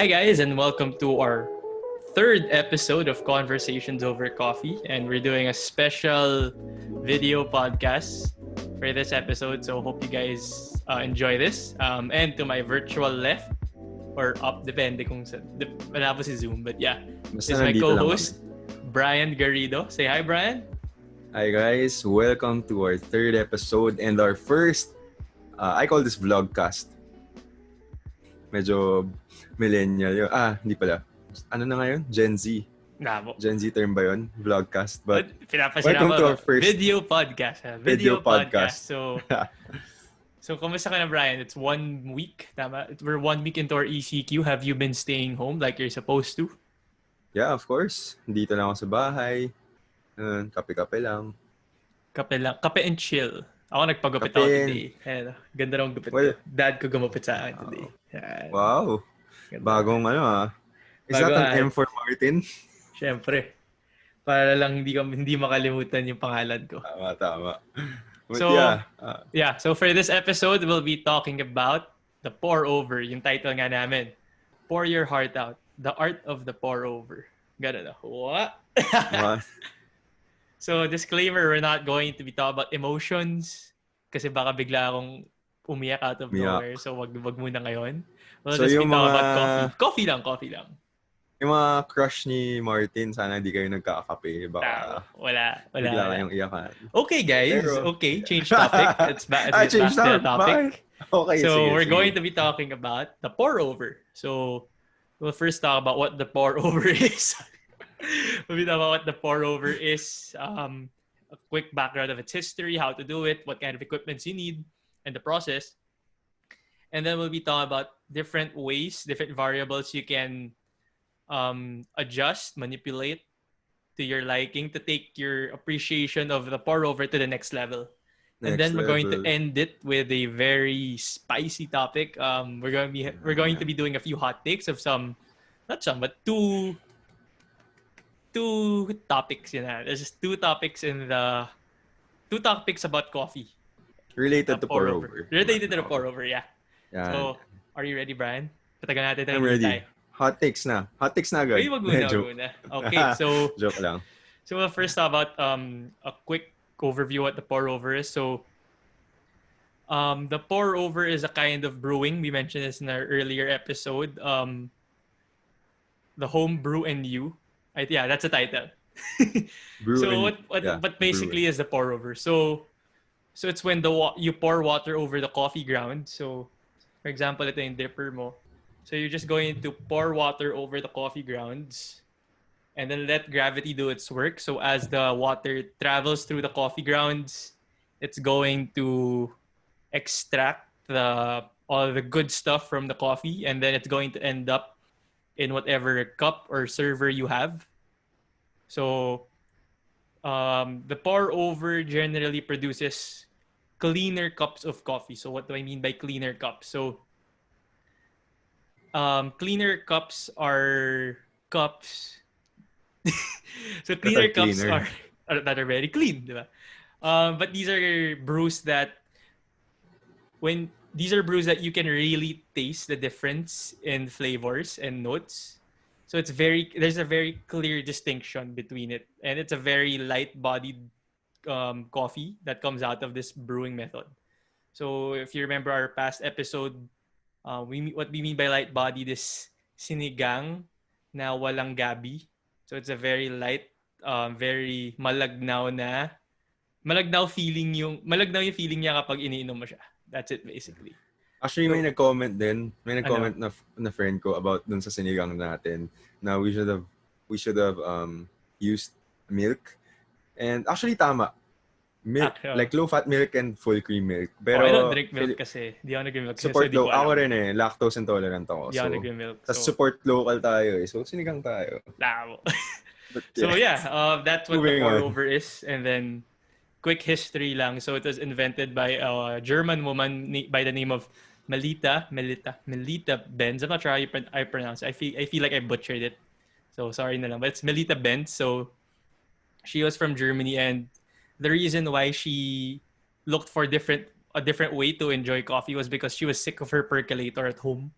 Hi guys, and welcome to our third episode of Conversations Over Coffee, and we're doing a special video podcast for this episode. So hope you guys enjoy this. And to my virtual left or up, depende kung wala po si Zoom, but yeah, Basta is my nandito lang co-host Brian Garrido. Say hi, Brian. Hi guys, welcome to our third episode and our first, I call this vlogcast. Medyo millennial yun. Hindi pala. Ano na ngayon? Gen Z. Gen Z term ba yun? Vlogcast. But welcome to our first video podcast. Video podcast. So kumusta ka na, Brian? It's 1 week, tama? We're 1 week into our ECQ. Have you been staying home like you're supposed to? Yeah, of course. Dito lang ako sa bahay. Kape-kape lang. Kape and chill. Ako nagpagupit ako today. Ayan, ganda ng gupit ko. Dad ko gumupit sa akin today. Ayan. Wow. Ganda. Bagong Is that an M for Martin? Siyempre. Para lang hindi makalimutan yung pangalan ko. Tama. But so, so for this episode, we'll be talking about the pour-over. Yung title nga namin. Pour your heart out. The art of the pour-over. Ganun na. What? So, disclaimer, we're not going to be talking about emotions kasi baka bigla akong umiyak out of nowhere. So, wag muna ngayon. We'll just be talking about coffee. Coffee lang. Yung mga crush ni Martin, sana hindi kayo nagkakape. Baka wala. Bigla kayong iyakan. Okay, guys. Okay, change topic. Let's back to the topic. Okay, so, we're going to be talking about the pour-over. So, we'll first talk about what the pour-over is. We'll be talking about what the pour-over is, a quick background of its history, how to do it, what kind of equipments you need, and the process. And then we'll be talking about different ways, different variables you can adjust, manipulate to your liking to take your appreciation of the pour-over to the next level. And then we're going to end it with a very spicy topic. We're going to be doing a few hot takes of two topics There's just two topics about coffee. Related to pour-over. Related to the pour-over, yeah. So, are you ready, Brian? Patagan natin tayo. I'm ready. Hot takes na agad. Ay, wag muna. Okay, so joke lang. So we'll first talk about a quick overview what the pour-over is. So the pour-over is a kind of brewing. We mentioned this in our earlier episode. The home brew and you. Yeah, that's the title. What basically is the pour-over? So it's when you pour water over the coffee ground. So, for example, ito yung dipper mo. So you're just going to pour water over the coffee grounds and then let gravity do its work. So as the water travels through the coffee grounds, it's going to extract all the good stuff from the coffee, and then it's going to end up in whatever cup or server you have. So the pour-over generally produces cleaner cups of coffee. So what do I mean by cleaner cups? So cleaner cups are cups. So cleaner cups are that are very clean, diba? But these are brews that you can really taste the difference in flavors and notes. So there's a very clear distinction between it, and it's a very light-bodied coffee that comes out of this brewing method. So if you remember our past episode, what we mean by light-bodied is sinigang na walang gabi. So it's a very light, very malagnaw yung feeling niya kapag iniinom mo siya. That's it basically. Actually, may nag-comment na friend ko about dun sa sinigang natin na we should have used milk. And actually tama. Milk, like low-fat milk and full cream milk. Pero I don't drink milk kasi. Di ako nag-milk. Support local. Ako rin lactose intolerant ako. Di ako nag-milk. So support local tayo So sinigang tayo. So that's what the pour-over is. And then quick history lang. So it was invented by a German woman by the name of Melita Benz. I'm not sure how I pronounce it. I feel like I butchered it. So sorry na lang. But it's Melita Benz. So she was from Germany, and the reason why she looked for a different way to enjoy coffee was because she was sick of her percolator at home.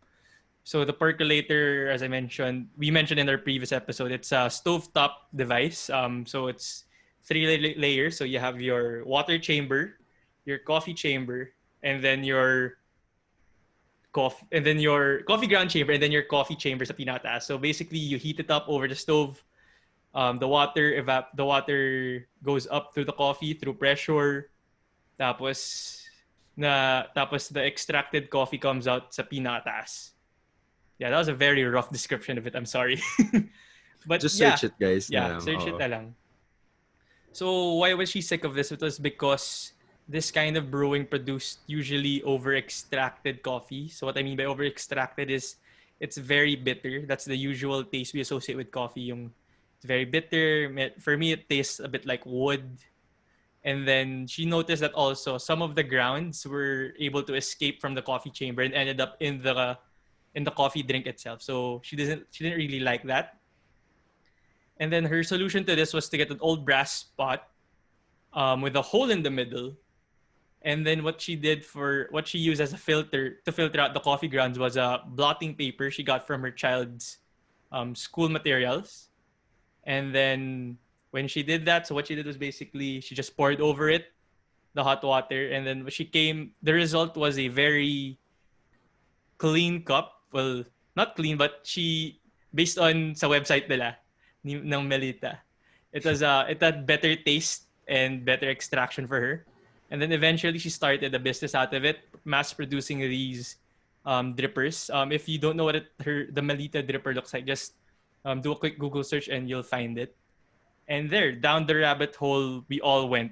So the percolator, as I mentioned, we mentioned in our previous episode, it's a stovetop device. So it's three layers. So you have your water chamber, your coffee chamber, and then your coffee ground chamber, and then your coffee chamber sa pinataas. So basically, you heat it up over the stove. The water goes up through the coffee through pressure. Tapos tapos the extracted coffee comes out sa pinataas. Yeah, that was a very rough description of it. I'm sorry. But Just search it, guys. Na yeah, lang. search it Oo. na lang. So why was she sick of this? It was because this kind of brewing produced usually over extracted coffee. So what I mean by over extracted is it's very bitter. That's the usual taste we associate with coffee. It's very bitter. For me, it tastes a bit like wood. And then she noticed that also some of the grounds were able to escape from the coffee chamber and ended up in the coffee drink itself. So she didn't really like that. And then her solution to this was to get an old brass pot with a hole in the middle. And then what she used as a filter to filter out the coffee grounds was a blotting paper she got from her child's school materials. And then when she did that, so what she did was basically she just poured over it the hot water, and then the result was a very clean cup. Well, not clean, but based on sa website nila ng Melita, it had better taste and better extraction for her. And then eventually she started a business out of it, mass producing these drippers. If you don't know what the Melita dripper looks like, just do a quick Google search and you'll find it. And there, down the rabbit hole, we all went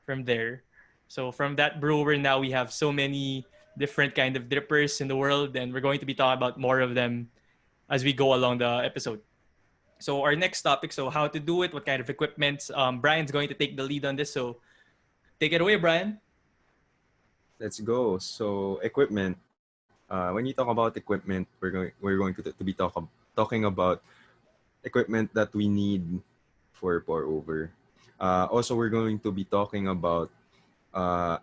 from there. So from that brewer, now we have so many different kind of drippers in the world, and we're going to be talking about more of them as we go along the episode. So our next topic, so how to do it, what kind of equipment. Brian's going to take the lead on this, so take it away, Brian. Let's go. So equipment. When you talk about equipment, we're going to be talking about equipment that we need for pour over. Also, we're going to be talking about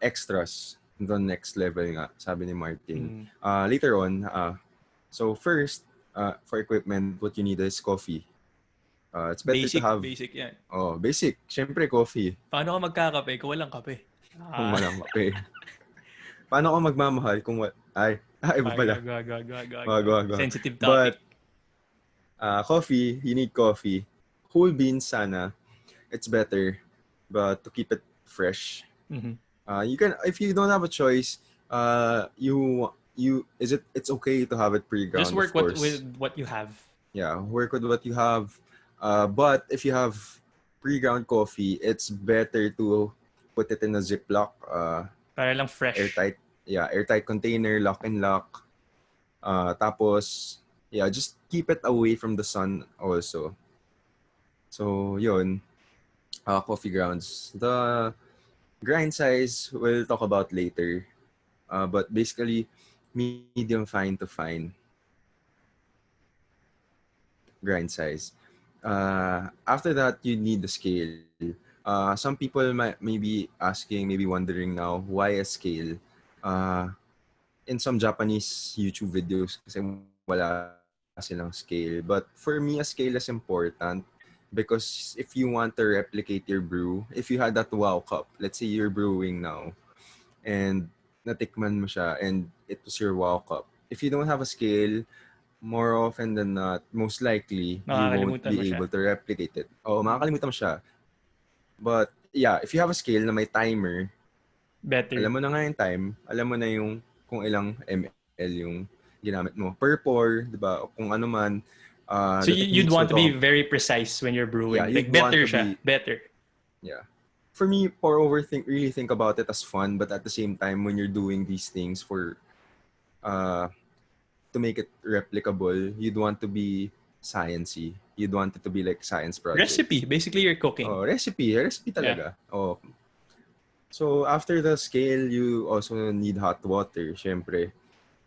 extras, the next level nga, sabi ni Martin. Later on, so first, for equipment, what you need is coffee. It's better to have... Basic yan. Oh, basic. Siyempre, coffee. Paano ka magkakape kung walang kape? Kung walang kape. Paano ka magmamahal kung iba pala. Go. Sensitive topic. But, coffee, you need coffee. Whole beans sana. It's better, but to keep it fresh. Mm-hmm. You can, if you don't have a choice, it's okay to have it pre-ground. Just work with what you have. Yeah, work with what you have. But if you have pre-ground coffee, it's better to put it in a Ziploc. Para lang fresh. Airtight container, lock and lock. Tapos, just keep it away from the sun also. So, yun. Coffee grounds. The grind size, we'll talk about later. But basically, medium fine to fine grind size. After that, you need the scale. Some people may be asking, maybe wondering now, why a scale? In some Japanese YouTube videos, kasi wala silang scale. But for me, a scale is important because if you want to replicate your brew, if you had that wow cup, let's say you're brewing now, and natikman mo siya, and it was your wow cup. If you don't have a scale, more often than not, most likely, you won't be able to replicate it. Makakalimutan mo siya. But, if you have a scale na may timer, better. Alam mo na nga yung time, alam mo na yung kung ilang ml yung ginamit mo. Per pour, di ba? Kung ano man. So you'd want to be very precise when you're brewing. Like better siya. Better. Yeah. For me, pour over, really think about it as fun, but at the same time, when you're doing these things to make it replicable, you'd want to be sciencey. You'd want it to be like science project. Recipe. Basically, you're cooking. Recipe talaga. Yeah. So after the scale, you also need hot water, syempre.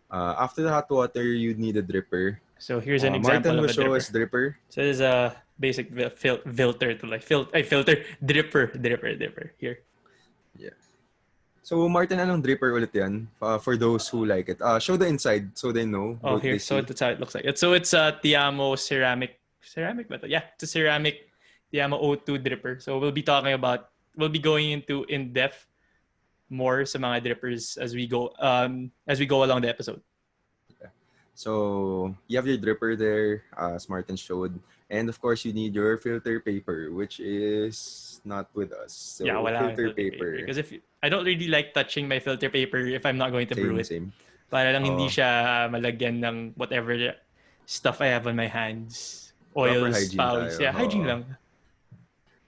After the hot water, you need a dripper. So here's an example Martin of a will show dripper. us dripper. So this is a basic filter to filter dripper here. Yeah. So, Martin, anong dripper ulit yan? For those who like it. Show the inside so they know. Oh, They here. So see. that's how it looks like. So it's a Tiamo ceramic ba to? Yeah, it's a ceramic Tiamo O2 dripper. So we'll be going into in depth more sa mga drippers as we go along the episode. Yeah. So, you have your dripper there, as Martin showed. And of course, you need your filter paper, which is not with us. Yeah, So, wala akong filter filter paper. paper. Because if I don't really like touching my filter paper if I'm not going to brew Same, it. same. Para lang hindi Oh, siya malagyan ng whatever stuff I have on my hands. proper Oils, hygiene fouls. tayo. Yeah, hygiene Oh. lang.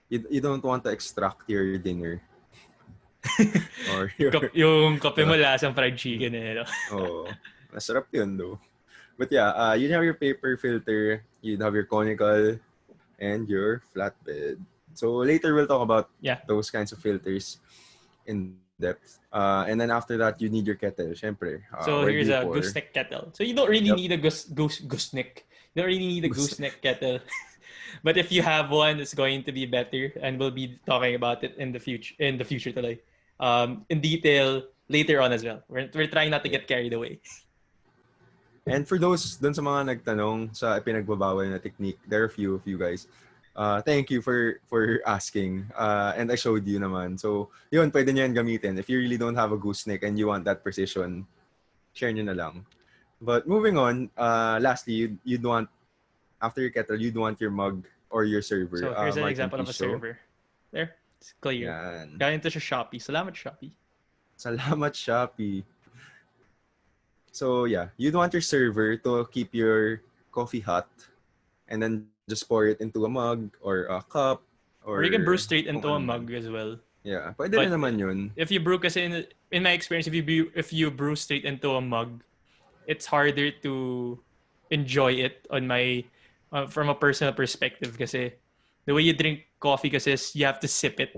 You don't want to extract your dinner. Or your... yung kape mo lasang fried chicken eh. No? Oh, masarap yun though. But yeah, you have your paper filter, you have your conical, and your flatbed. So later we'll talk about those kinds of filters in depth. And then after that, you need your kettle, syempre. So Where do here's you a pour? gooseneck kettle. So you don't really need a gooseneck. You don't really need a gooseneck kettle. But if you have one, it's going to be better, and we'll be talking about it in the future. In the future, today, in detail later on as well. We're trying not to get carried away. And for those dun sa mga nagtanong sa pinagbabawal na technique, there are a few of you guys. Thank you for asking. And I showed you naman. So, yun, pwede nyo yan gamitin. If you really don't have a gooseneck and you want that precision, share nyo na lang. But moving on, lastly, you'd want, after your kettle, you'd want your mug or your server. So here's an Martin, example of a server. There, it's clear. Yan. Galing to sa Shopee. Salamat Shopee. Salamat Shopee. So yeah, you'd want your server to keep your coffee hot and then just pour it into a mug or a cup. Or you can brew straight into a mug as well. Yeah, pwede rin naman yun. If you brew, kasi in my experience, if you brew straight into a mug, it's harder to enjoy it on my from a personal perspective. Kasi the way you drink coffee, kasi you have to sip it.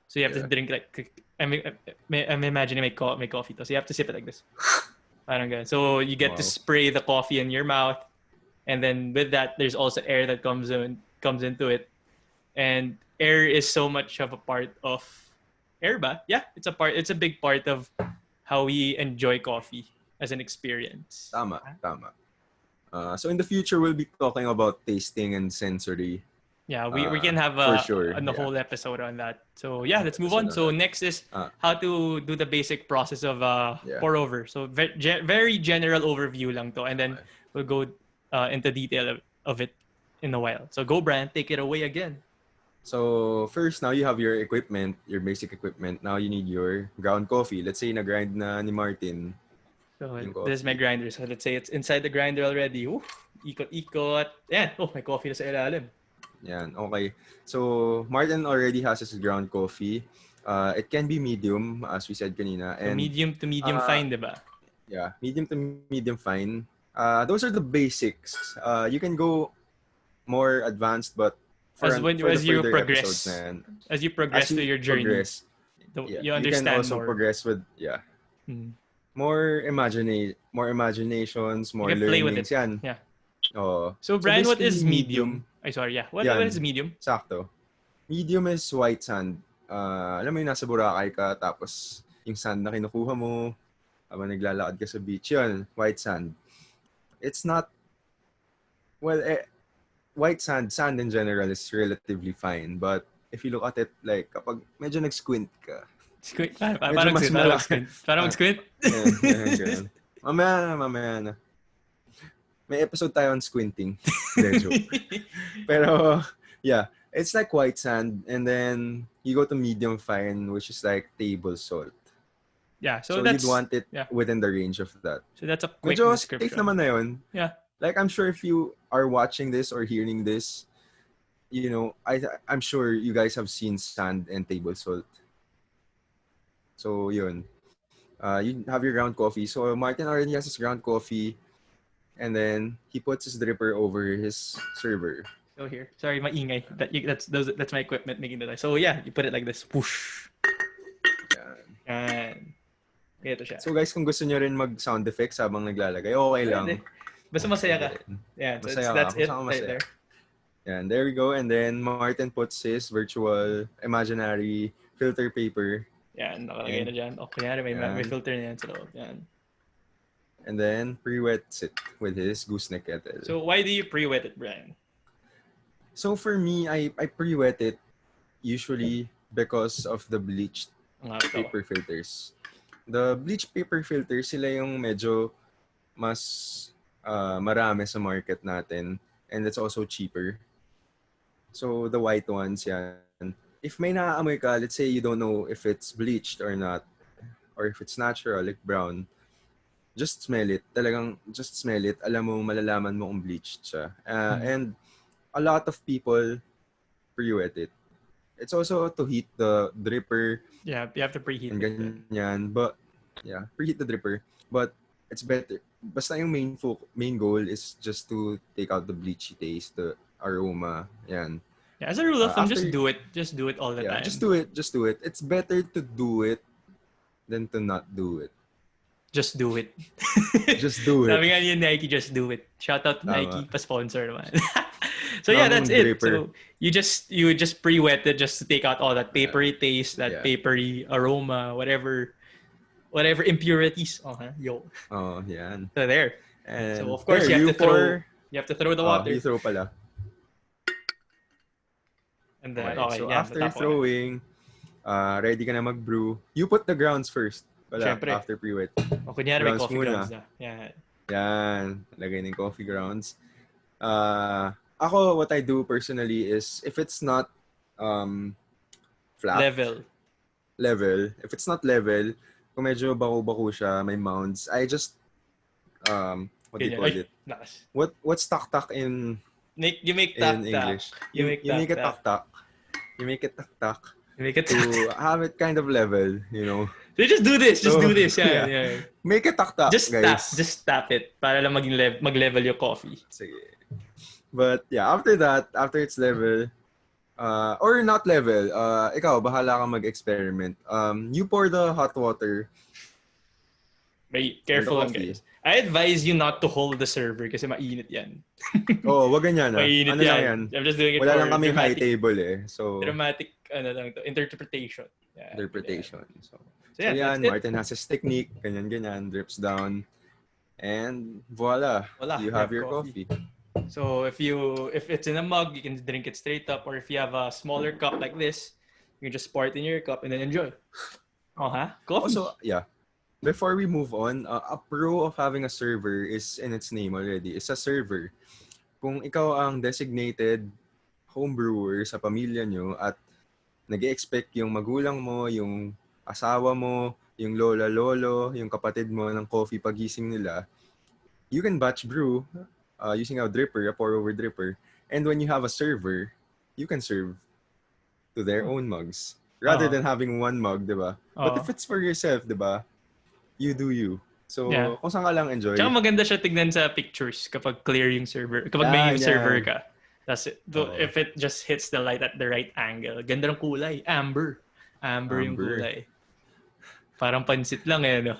So you have to drink like I'm imagining my coffee. So you have to sip it like this. Parang ganun. So you get to spray the coffee in your mouth, and then with that, there's also air that comes into it, and air is so much of a part of air ba? Yeah, it's a big part of how we enjoy coffee as an experience. Tama. So in the future, we'll be talking about tasting and sensory. Yeah, we can have a whole episode on that. So yeah, let's move on. So next is how to do the basic process of pour over. So very general overview lang to, and then we'll go into detail of it in a while. So go, Brian, take it away again. So first, now you have your equipment, your basic equipment. Now you need your ground coffee. Let's say na-grind na ni Martin. So this is my grinder. So let's say it's inside the grinder already. Ooh, ikot. Yeah. Oh, my coffee na sa ilalim. Yan, okay. So, Martin already has his ground coffee. It can be medium, as we said kanina. And, so medium to medium fine, diba? Yeah, medium to medium fine. Those are the basics. You can go more advanced, but as you progress through your journey, you understand can also more. Progress with more imaginations, more you can learnings. Play with it. Yan. Yeah. Oh. So Brian, what is medium? What is medium? Sakto. Medium is white sand. Alam mo yung nasa Boracay ka, tapos yung sand na kinukuha mo habang naglalakad ka sa beach, yun, white sand. It's not, white sand in general is relatively fine, but if you look at it, like, kapag medyo nag-squint ka, Parang mag-squint? Mamaya na. May episode tayo on squinting. Pero, yeah. It's like white sand. And then, you go to medium fine, which is like table salt. Yeah, so you'd want it within the range of that. So that's a quick medyo description. Safe naman na yun. Yeah. Like, I'm sure if you are watching this or hearing this, you know, I'm sure you guys have seen sand and table salt. So, yun. You have your ground coffee. So, Martin already has his ground coffee. And then, he puts his dripper over his server. So here. Sorry, maingay. That's my equipment making the noise. So, yeah, you put it like this. Whoosh. Yan. Ito siya. So, guys, kung gusto nyo rin mag-sound effects habang naglalagay, okay lang. Basta masaya ka. Yeah, so that's it right there. Yeah, and there we go. And then Martin puts his virtual imaginary filter paper Yan, nakalagay And na dyan. O, kunyari may yan. filter na yan sa loob. Yan. And then pre-wets it with his gooseneck kettle. So, why do you pre-wet it, Brian? So for me, I pre-wet it usually because of the bleached paper filters. The bleached paper filters, sila yung medyo mas marami sa market natin, and it's also cheaper. So the white ones, yan. If may naaamoy ka, let's say you don't know if it's bleached or not, or if it's natural, like brown, just smell it. Talagang just smell it. Alam mo, malalaman mo kung bleached siya. And a lot of people pre-wet it. It's also to heat the dripper. Yeah, you have to preheat and it. ganyan. But, yeah, preheat the dripper. But, it's better. Basta yung main goal is just to take out the bleachy taste, the aroma. Yan. Yeah, as a rule of thumb, just do it. Just do it all the time. Just do it. Just do it. It's better to do it than to not do it. Just do it. Just do it. Sabi nga ni Nike, just do it. Shout out to Tama. Nike, pa-sponsor naman. So yeah, that's it. So you just pre-wet it just to take out all that papery taste, that papery aroma, whatever impurities. Yo. Oh, yan. So there. And so of course there, you have to throw the water. You throw pala. And then so after throwing, ready ka na mag-brew. You put the grounds first. Siyempre. After pre-wet. O kunyari may coffee grounds na. Yan. Lagay ng coffee grounds. Ako, what I do personally is, if it's not flat. Level. If it's not level, kung medyo bako-bako siya, may mounds, I just, what do you call it? What's tak-tak in You make tak-tak. In English. You make it tak-tak. You make it tak-tak. You make it to have it kind of level, you know. So just do this. Yeah. Make it tak-tak, guys. Just tap it para lang mag-level yung coffee. Sige. But yeah, after it's level, or not level, ikaw, bahala kang mag-experiment. You pour the hot water. Be careful lang, guys. I advise you not to hold the server kasi mainit yan. Wag ganyan. Mainit ano yan. lang yan. I'm just doing it Wala for lang kami high table eh. So, dramatic, interpretation. Yeah, interpretation. Yeah. So yan, Martin has his technique. Ganyan, drips down. And voila. You have your coffee. So if it's in a mug, you can drink it straight up. Or if you have a smaller cup like this, you can just pour it in your cup and then enjoy. Coffee. Also, yeah. Before we move on, a pro of having a server is in its name already. It's a server. Kung ikaw ang designated home brewer sa pamilya nyo at nag-expect yung magulang mo, yung asawa mo, yung lola-lolo, yung kapatid mo ng coffee pagising nila, you can batch brew using a pour-over dripper. And when you have a server, you can serve to their own mugs. Rather than having one mug, di ba? But if it's for yourself, di ba? You do you. So, kung saan ka lang enjoy. Tsaka maganda siya tignan sa pictures kapag clear yung server. Kapag may yung server ka. If it just hits the light at the right angle. Ganda ng kulay. Amber yung kulay. Parang pansit lang no?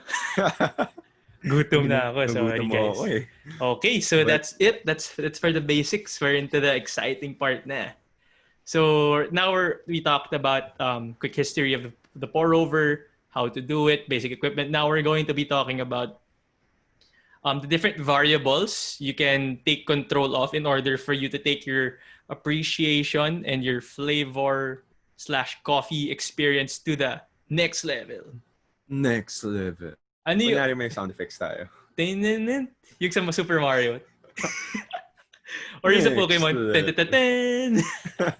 Gutom na ako. Sorry, guys. Okay, so that's it. That's for the basics. We're into the exciting part na. So now we talked about quick history of the pour over, how to do it, basic equipment. Now we're going to be talking about the different variables you can take control of in order for you to take your appreciation and your flavor/coffee experience to the next level. Next level. Ano yun? Kunyari may sound effects tayo. Yung sa Super Mario. Or yung sa Pokemon.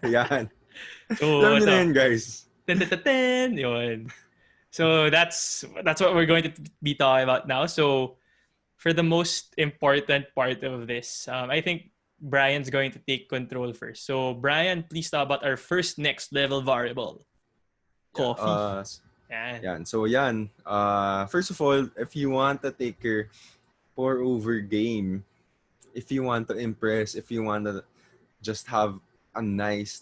Yan. So, alam nyo na yun, guys. Yun. So that's what we're going to be talking about now. So for the most important part of this, I think Brian's going to take control first. So Brian, please talk about our first next level variable. Coffee. Yan. So yan. First of all, if you want to take your pour over game, if you want to impress, if you want to just have a nice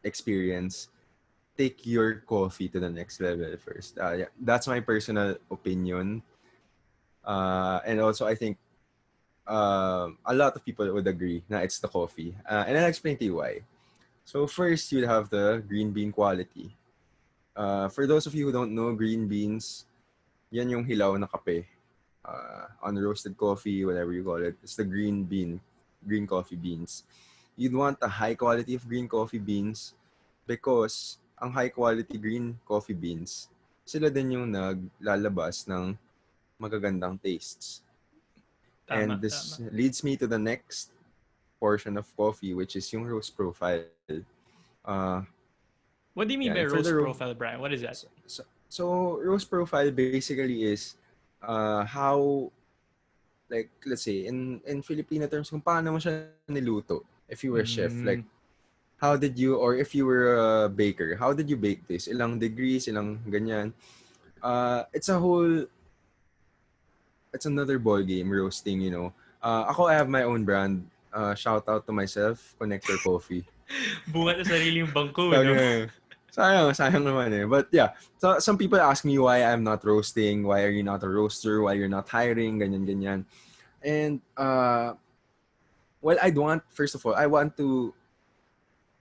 experience, take your coffee to the next level first. That's my personal opinion. And also, I think a lot of people would agree na it's the coffee. And I'll explain to you why. So first, you'd have the green bean quality. For those of you who don't know, green beans, yan yung hilaw na kape. Unroasted coffee, whatever you call it. It's the green coffee beans. You'd want a high quality of green coffee beans because ang high quality green coffee beans, sila din yung naglalabas ng magagandang tastes. And Tama, this leads me to the next portion of coffee, which is yung roast profile. What do you mean by roast profile, Brian? What is that? So roast profile basically is how, like, let's say, in Filipino terms, kung paano mo siya niluto. If you were a chef, like, how did you, or if you were a baker, how did you bake this? Ilang degrees, ilang ganyan. It's another ball game, roasting, you know. Ako, I have my own brand. Shout out to myself, Connector Coffee. Bunga na sarili yung bangko, no? Sayang naman eh. But yeah, so some people ask me why I'm not roasting, why are you not a roaster, why you're not hiring, ganyan. And, well, first of all, I want to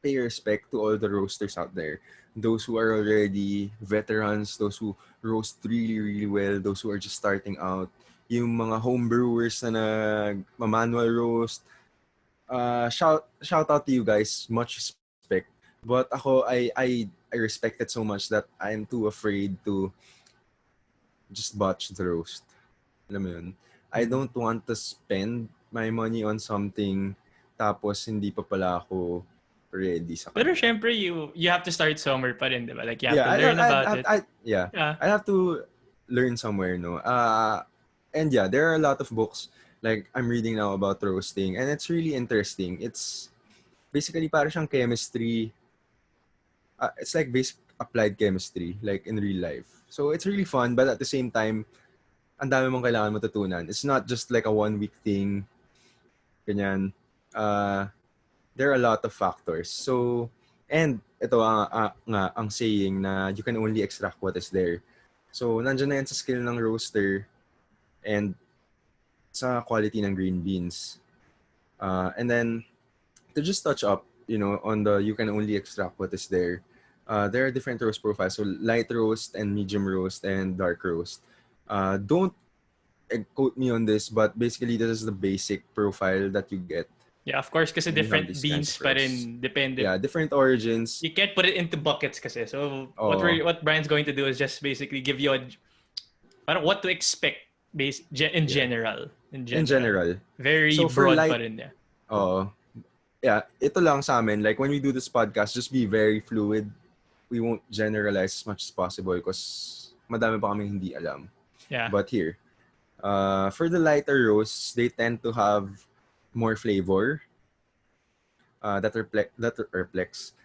pay respect to all the roasters out there. Those who are already veterans, those who roast really, really well, those who are just starting out, yung mga home brewers na manual roast. Shout out to you guys, much respect. But ako, I respect it so much that I'm too afraid to just botch the roast. Alam mo yun? I don't want to spend my money on something tapos hindi pa pala ako ready sa kanya. Pero syempre, you have to start somewhere pa rin, di ba? Like, you have to learn about it. I have to learn somewhere, no? And yeah, there are a lot of books like I'm reading now about roasting, and it's really interesting. It's basically para siyang chemistry. It's like basic applied chemistry, like in real life. So it's really fun, but at the same time, ang dami mong kailangan matutunan. It's not just like a 1-week thing. Ganyan. There are a lot of factors. So, and ito ang saying na you can only extract what is there. So, nandiyan na yan sa skill ng roaster and sa quality ng green beans. And then, to just touch up, you know, on the you can only extract what is there. There are different roast profiles. So, light roast and medium roast and dark roast. Don't quote me on this, but basically this is the basic profile that you get. Yeah, of course, kasi different beans pa rin, depende. Yeah, different origins. You can't put it into buckets kasi. So what Brian's going to do is just basically give you what to expect in general. In general. Very so broad pa rin niya. Yeah, ito lang sa amin, like when we do this podcast, just be very fluid. We won't generalize as much as possible because madami pa kaming hindi alam. Yeah. But here, for the lighter roasts, they tend to have more flavor that reflects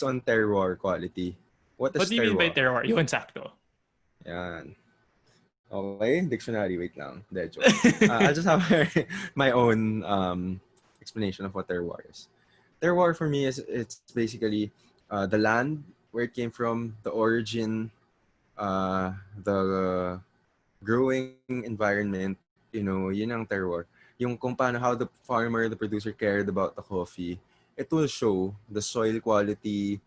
on terroir quality. What do you mean by terroir? Yung sakto. Yan. Okay, dictionary, wait lang. I'll just have my own explanation of what terroir is. Terroir for me is it's basically the land where it came from, the origin, the growing environment, you know, yun ang terroir. Yung kung paano, how the farmer, the producer cared about the coffee. It will show the soil quality.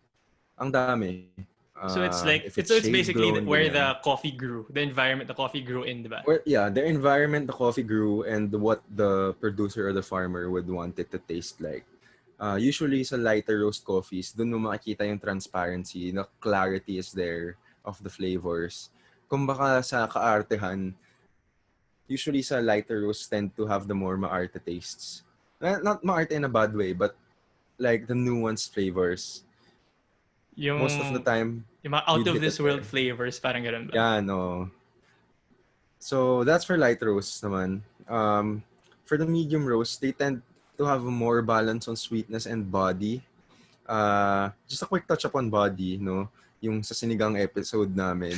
Ang dami. So it's like, it's basically where the coffee grew, the environment the coffee grew in, diba? The environment the coffee grew and what the producer or the farmer would want it to taste like. Usually sa lighter roast coffees, dun mo makikita yung transparency, the clarity is there of the flavors. Kung baka sa kaartehan, usually sa lighter roasts tend to have the more maarte tastes. Not maarte in a bad way, but like the nuanced flavors. Most of the time, yung mga out of this world flavors, parang ganun ba? Yeah, no. So that's for light roasts naman. For the medium roast, they tend to have a more balance on sweetness and body. Just a quick touch up on body, no? Yung sa sinigang episode namin,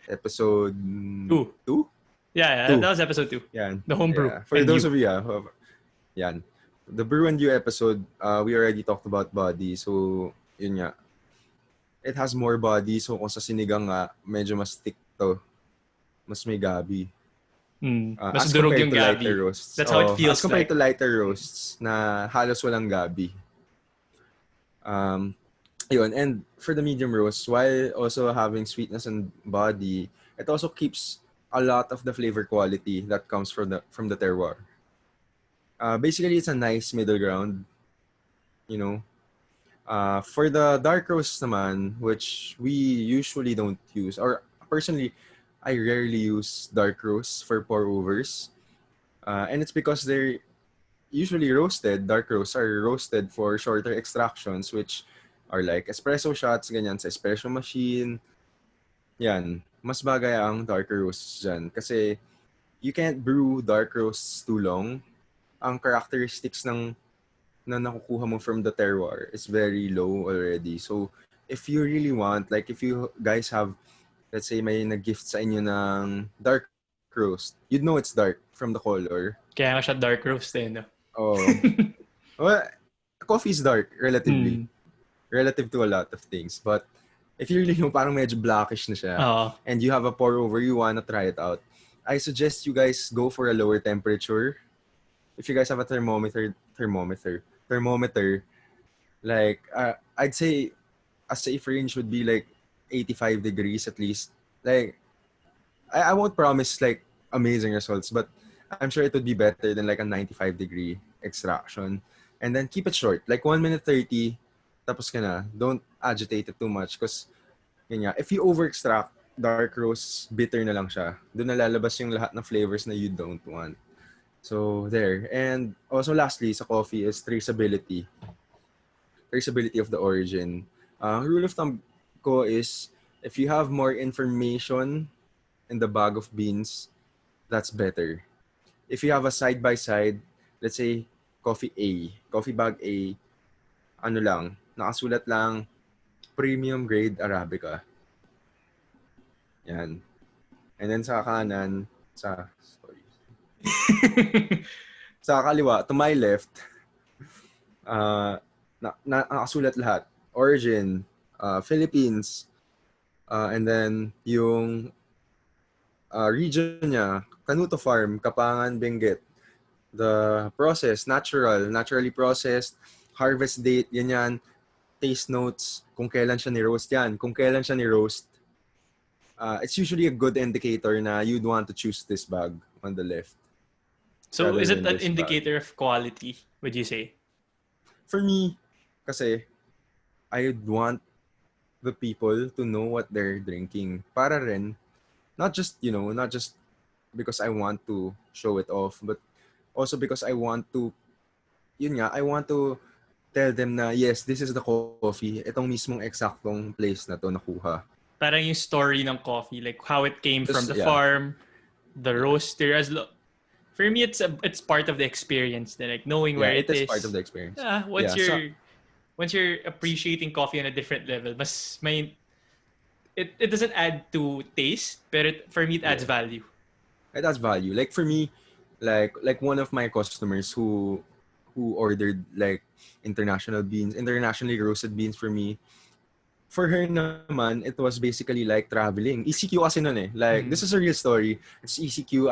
episode 2? Yeah, 2. That was episode 2. Yan. The homebrew. Yeah. For those of you, yan. The brew and you episode, we already talked about body. So, yun nga. It has more body. So, kung sa sinigang nga, medyo mas thick to. Mas may gabi. Mas durog yung gabi. That's how it feels as compared to lighter roasts na halos walang gabi. Ayun, and for the medium roast, while also having sweetness and body, it also keeps a lot of the flavor quality that comes from the terroir. Basically, it's a nice middle ground, you know. For the dark roast naman, which we usually don't use, or personally, I rarely use dark roast for pour overs. And it's because they're usually roasted, dark roasts are roasted for shorter extractions, which are like espresso shots, ganyan, sa espresso machine. Yan, mas bagay ang darker roasts dyan. Kasi you can't brew dark roasts too long. Ang characteristics na nakukuha mo from the terroir is very low already. So, if you really want, like if you guys have, let's say may nag-gift sa inyo ng dark roast, you'd know it's dark from the color. Kaya nga siya dark roast eh, no? Oh. Well, coffee is dark relatively. Mm. Relative to a lot of things. But if you really yung parang medyo blackish na siya Oo. and you have a pour over, you wanna try it out, I suggest you guys go for a lower temperature. If you guys have a thermometer, like I'd say a safe range would be like 85 degrees at least. Like I won't promise like amazing results, but I'm sure it would be better than like a 95-degree extraction. And then keep it short, like 1 minute 30, tapos ka na. Don't agitate it too much because if you over-extract, dark roast, bitter na lang siya. Doon na lalabas yung lahat ng flavors na you don't want. So, there. And also lastly, sa coffee is traceability. Traceability of the origin. Rule of thumb ko is, if you have more information in the bag of beans, that's better. If you have a side-by-side, let's say, coffee bag A, ano lang, nakasulat lang, premium grade Arabica. Yan. And then sa kanan, sa kaliwa, to my left, nakasulat lahat. Origin, Philippines, and then yung region niya, Canuto Farm, Kapangan, Benguet. The process, naturally processed, harvest date, yan. Taste notes, kung kailan siya ni-roast yan. Kung kailan siya ni-roast, it's usually a good indicator na you'd want to choose this bag on the left. So, is it an indicator of quality, would you say? For me, kasi I'd want the people to know what they're drinking. Para rin, not just because I want to show it off, but also because I want to, I want to tell them na, yes, this is the coffee. Itong mismong eksaktong place na to nakuha. Parang yung story ng coffee, like how it came from the farm, the roaster. For me, it's part of the experience. Like knowing where it is. Part of the experience. Once you're appreciating coffee on a different level, it doesn't add to taste, but for me it adds value. It adds value. Like for me, like one of my customers who ordered like internationally roasted beans for me. For her naman, it was basically like traveling. ECQ kasi nun eh. Like, this is a real story. It's ECQ.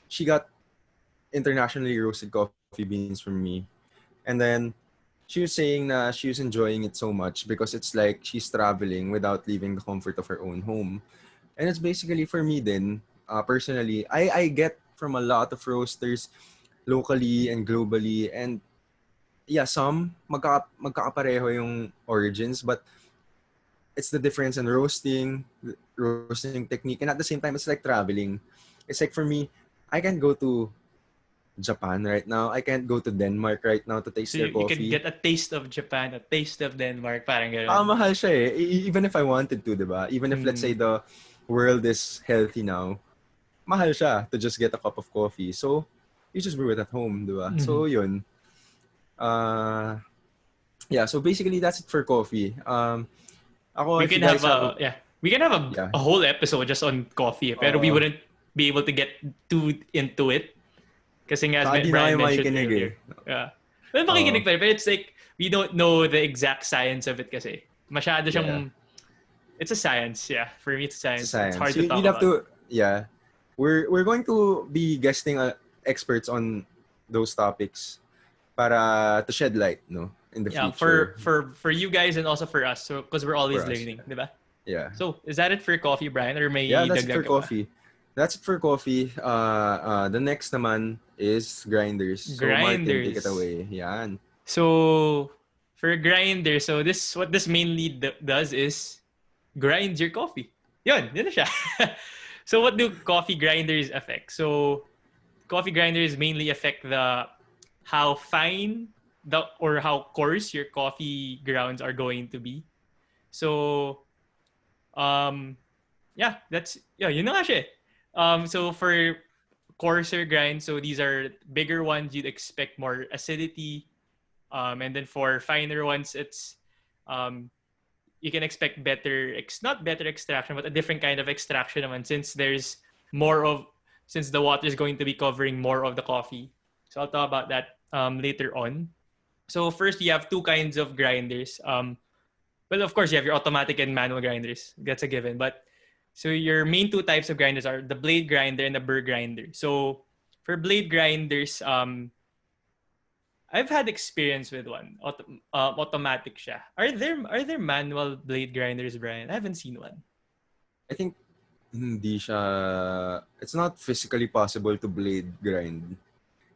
She got internationally roasted coffee beans from me. And then, she was saying na she was enjoying it so much because it's like she's traveling without leaving the comfort of her own home. And it's basically for me then, personally, I get from a lot of roasters locally and globally, and some magkakapareho yung origins, but it's the difference in roasting technique, and at the same time, it's like traveling. It's like for me, I can't go to Japan right now. I can't go to Denmark right now to taste their coffee. You can get a taste of Japan, a taste of Denmark, parang gano'n. Mahal siya eh. Even if I wanted to, diba? Even if let's say the world is healthy now, mahal siya to just get a cup of coffee. So, you just brew it at home, diba? So, yun. So basically that's it for coffee. We can have a whole episode just on coffee, pero we wouldn't be able to get too into it kasi nga as Brian mentioned earlier. Yeah. Well, makikinig pa rin, but it's like we don't know the exact science of it kasi. Masyado siyang it's a science, yeah. For me it's a science. It's hard to talk about. We're going to be guesting experts on those topics para to shed light, no, in the Yeah, future for you guys and also for us. So because we're for always us. learning, diba? Yeah. So is that it for coffee, Brian, or Yeah, may that's it for dagdag ka pa? coffee. That's it for coffee. The next naman is grinders. So Martin, take it Grinders. away. Yan. So for grinder, so this what this mainly does is grind your coffee. Yun na siya. So what do coffee grinders affect? So coffee grinders mainly affect the how fine the or how coarse your coffee grounds are going to be. So um yeah, that's yeah, yun na nga siya. So for coarser grinds, so these are bigger ones, you'd expect more acidity. And then for finer ones, it's um you can expect not better extraction, but a different kind of extraction naman since there's more of since the water is going to be covering more of the coffee. So I'll talk about that later on. So first, you have two kinds of grinders. Well, of course, you have your automatic and manual grinders. That's a given. But so your main two types of grinders are the blade grinder and the burr grinder. So for blade grinders, I've had experience with one. Automatic siya. Are there manual blade grinders, Brian? I haven't seen one. I think hindi siya, it's not physically possible to blade grind.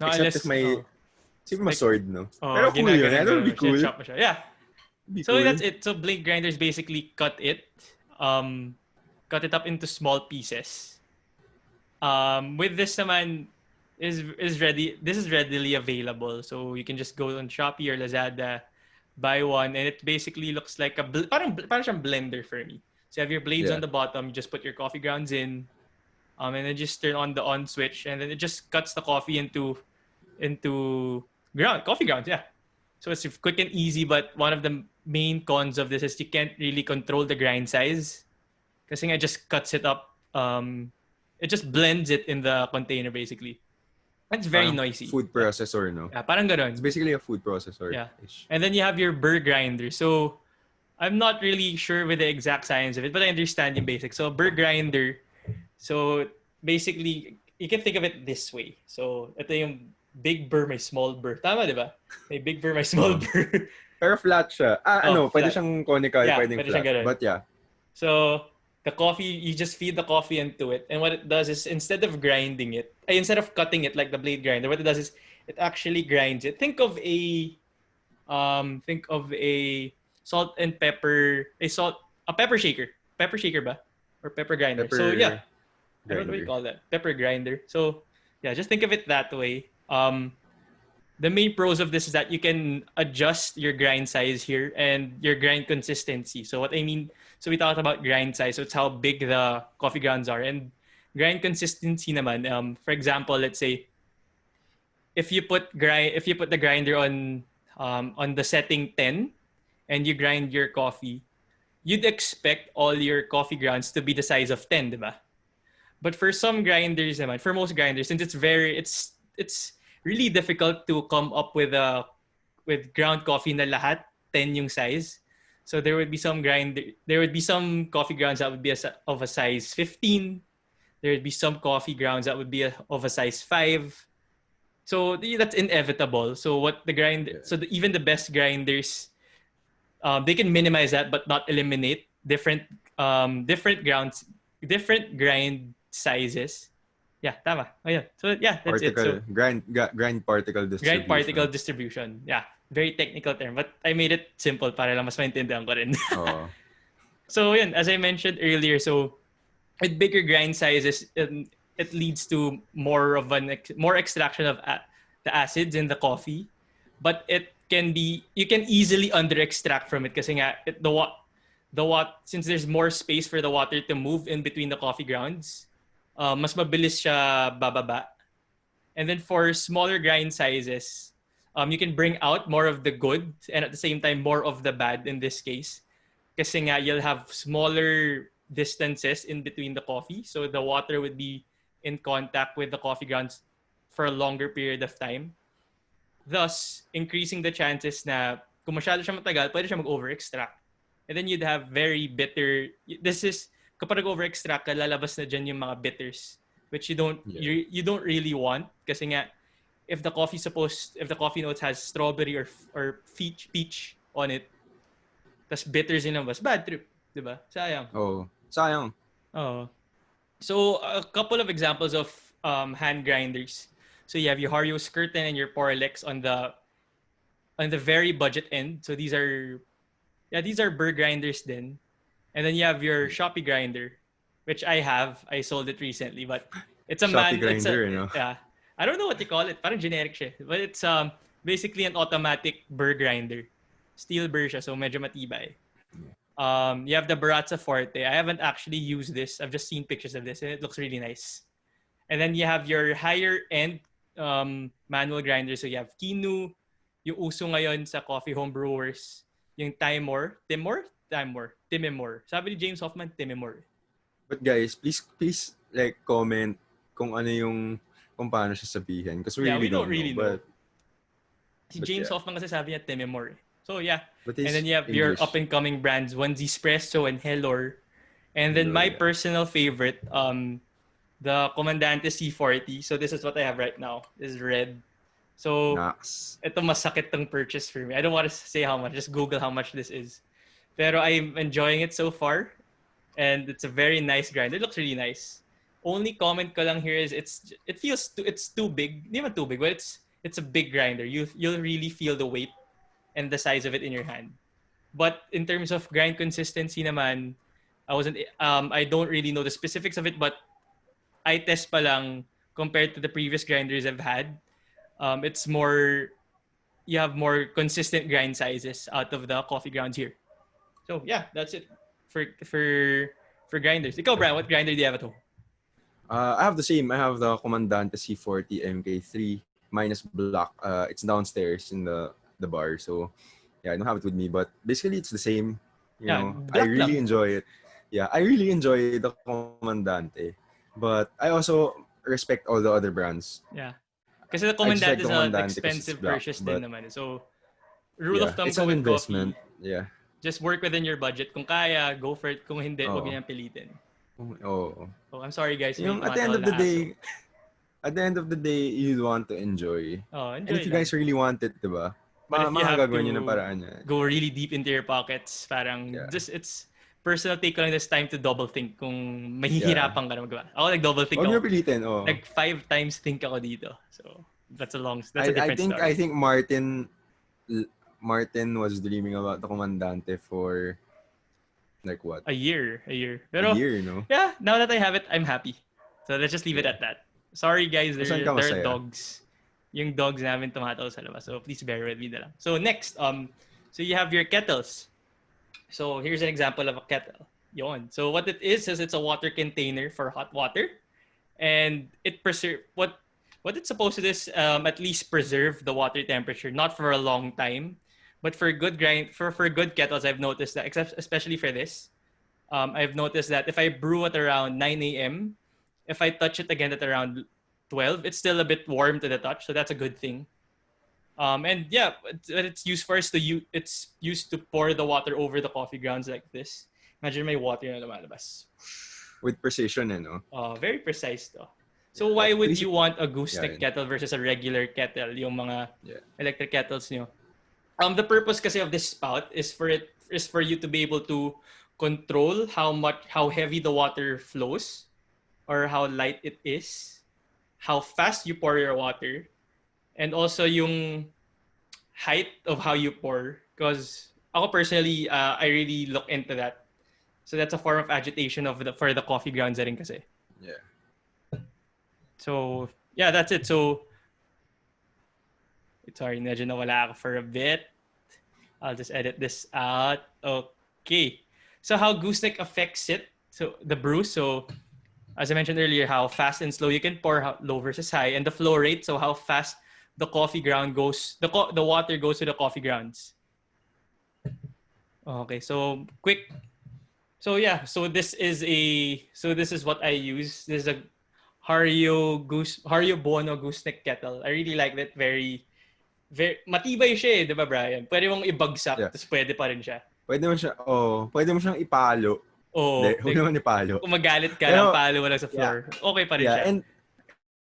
No, Except if unless may, siguro mas like sword, no? Pero cool yun. ginaganon That would ganon be mo, cool. chop mo siya. Yeah. Be So cool. that's it. So blade grinders basically um cut it up into small pieces. With this naman is ready. This is readily available, so you can just go on Shopee or Lazada, buy one, and it basically looks like parang siyang blender for me. So you have your blades on Yeah. the bottom. You just put your coffee grounds in, and then just turn on the on switch, and then it just cuts the coffee into coffee grounds. Yeah. So it's quick and easy, but one of the main cons of this is you can't really control the grind size because it just cuts it up. It just blends it in the container basically. It's very Parang noisy. food processor, no? Yeah, parang It's ganon. basically a food processor. Yeah. And then you have your burr grinder. So I'm not really sure with the exact science of it, but I understand yung basics. So burr grinder, so basically you can think of it this way. So ito yung big burr, may small burr. Tama, di ba? May big burr, may small Oh. burr. Pero flat siya. Pwede Flat. siyang conical, Yeah, pwedeng pwede flat. siyang ganun. But yeah. So the coffee, you just feed the coffee into it, and what it does is instead of grinding it, instead of cutting it like the blade grinder, what it does is it actually grinds it. Think of a salt and pepper, a pepper shaker ba, or pepper grinder. So yeah, Pepper I don't know what you grinder. call that, pepper grinder. So yeah, just think of it that way. The main pros of this is that you can adjust your grind size here and your grind consistency. So what I mean, so we talked about grind size, so it's how big the coffee grounds are, and grind consistency naman. For example, let's say if you put the grinder on the setting 10 and you grind your coffee, you'd expect all your coffee grounds to be the size of 10, diba? But for some grinders naman, for most grinders, since it's really difficult to come up with ground coffee na lahat 10 yung size. So there would be some coffee grounds that would be of a size 15. There would be some coffee grounds that would be of a size 5. So that's inevitable. So even the best grinders, they can minimize that but not eliminate different grounds, different grind sizes. Yeah, tama. Oh, yeah. So yeah, that's it. So Grind particle grind particle distribution. distribution. Yeah, very technical term, but I made it simple para lang mas maintindihan ko rin. Oh. So yun, as I mentioned earlier, so with bigger grind sizes, it leads to more extraction of the acids in the coffee, but you can easily under extract from it kasi nga since there's more space for the water to move in between the coffee grounds, mas mabilis siya bababa. And then for smaller grind sizes, you can bring out more of the good and at the same time more of the bad in this case. Kasi nga you'll have smaller distances in between the coffee. So the water would be in contact with the coffee grounds for a longer period of time. Thus, increasing the chances na kung masyado siya matagal, pwede siya mag-over-extract. And then you'd have very bitter, kapag nag-over-extract ka, lalabas na dyan yung mga bitters, which you don't really want kasi nga if the coffee notes has strawberry or peach on it, tas bitters in labas, bad trip, 'di ba? Sayang. Oh, sayang. Oh. So a couple of examples of hand grinders. So you have your Hario Skirten and your Poralex on the very budget end. So these are burr grinders then. And then you have your Shopee grinder, which I have. I sold it recently, but Shopee grinder, yeah. I don't know what you call it. Parang generic siya. But it's basically an automatic burr grinder. Steel burr siya, so medyo matibay. You have the Baratza Forte. I haven't actually used this. I've just seen pictures of this and it looks really nice. And then you have your higher end manual grinders. So you have Kinu, yung uso ngayon sa coffee home brewers, yung Timemor. Sabi ni James Hoffman, Timemor. But guys, please like comment kung ano yung kung paano siya sabihin because we really don't really know. Si James Hoffman kasi sabi niya Timemor. So yeah. And then you have English. your up and coming brands, Onesie Espresso and Hellor. And then my personal favorite, the Comandante C40. So this is what I have right now. This is red. So ito masakit tong purchase for me. I don't want to say how much. Just Google how much this is. Pero I'm enjoying it so far. And it's a very nice grind. It looks really nice. Only comment ko lang here is it's too big. Hindi man too big, but it's a big grinder. You'll really feel the weight and the size of it in your hand. But in terms of grind consistency naman, I don't really know the specifics of it, but I test pa lang compared to the previous grinders I've had. It's more, you have more consistent grind sizes out of the coffee grounds here. So yeah, that's it for grinders. Ikaw, Brian, what grinder do you have at home? I have the same. I have the Comandante C40 MK3 minus black. It's downstairs in the bar. So yeah, I don't have it with me, but basically it's the same. You know, I really enjoy it. Yeah, I really enjoy the Comandante, but I also respect all the other brands. Yeah, because the Comandante is an expensive purchase din naman. So rule of thumb it's an investment. Coffee, yeah. Just work within your budget. Kung kaya, go for it. Kung hindi, huwag niyang pilitin. Oh, I'm sorry guys. At the end of the day, you want to enjoy. Enjoy. And if you guys really want it, diba? Magagawin niyo ng paraan niya. Go really deep into your pockets. Parang, just, it's personal take ko lang this time to double think kung mahihirapan ka na magawa. Ako double think ako. Huwag niyo pilitin, Like 5 times think ako dito. So, that's a different story. I think Martin was dreaming about the Comandante for like what? A year. Pero, a year, no? Yeah, now that I have it, I'm happy. So let's just leave it at that. Sorry guys, there are dogs. Yung dogs namin tumataw sa labas. So please bear with me na lang. So next, so you have your kettles. So here's an example of a kettle. Yon. So what it is it's a water container for hot water. And it what it's supposed to do is at least preserve the water temperature, not for a long time. But for good kettles, I've noticed that, especially for this, I've noticed that if I brew at around 9 a.m., if I touch it again at around 12, it's still a bit warm to the touch, so that's a good thing. And yeah, what it's used for is it's used to pour the water over the coffee grounds like this. Imagine may water na lumalabas. With precision, no? Very precise though. So why would you want a gooseneck kettle versus a regular kettle? Yung mga electric kettles nyo. The purpose kasi of this spout is for you to be able to control how heavy the water flows or how light it is, how fast you pour your water, and also yung height of how you pour. Because ako personally, I really look into that. So that's a form of agitation for the coffee grounds rin kasi. Yeah. So yeah, that's it. So sorry, medyo nawala ako for a bit. I'll just edit this out. Okay. So how gooseneck affects it? So the brew. So as I mentioned earlier, how fast and slow you can pour, low versus high, and the flow rate. So how fast the coffee ground goes, the water goes to the coffee grounds. Okay. So quick. So yeah. So this is what I use. This is a Hario Buono gooseneck kettle. I really like that. Very matibay siya di ba Brian? Pwede mong ibagsak, tapos pwede pa rin siya. Pwede mo siyang ipalo. Huwag naman ipalo. Kung magalit ka lang, palo mo lang sa floor. Okay pa rin siya.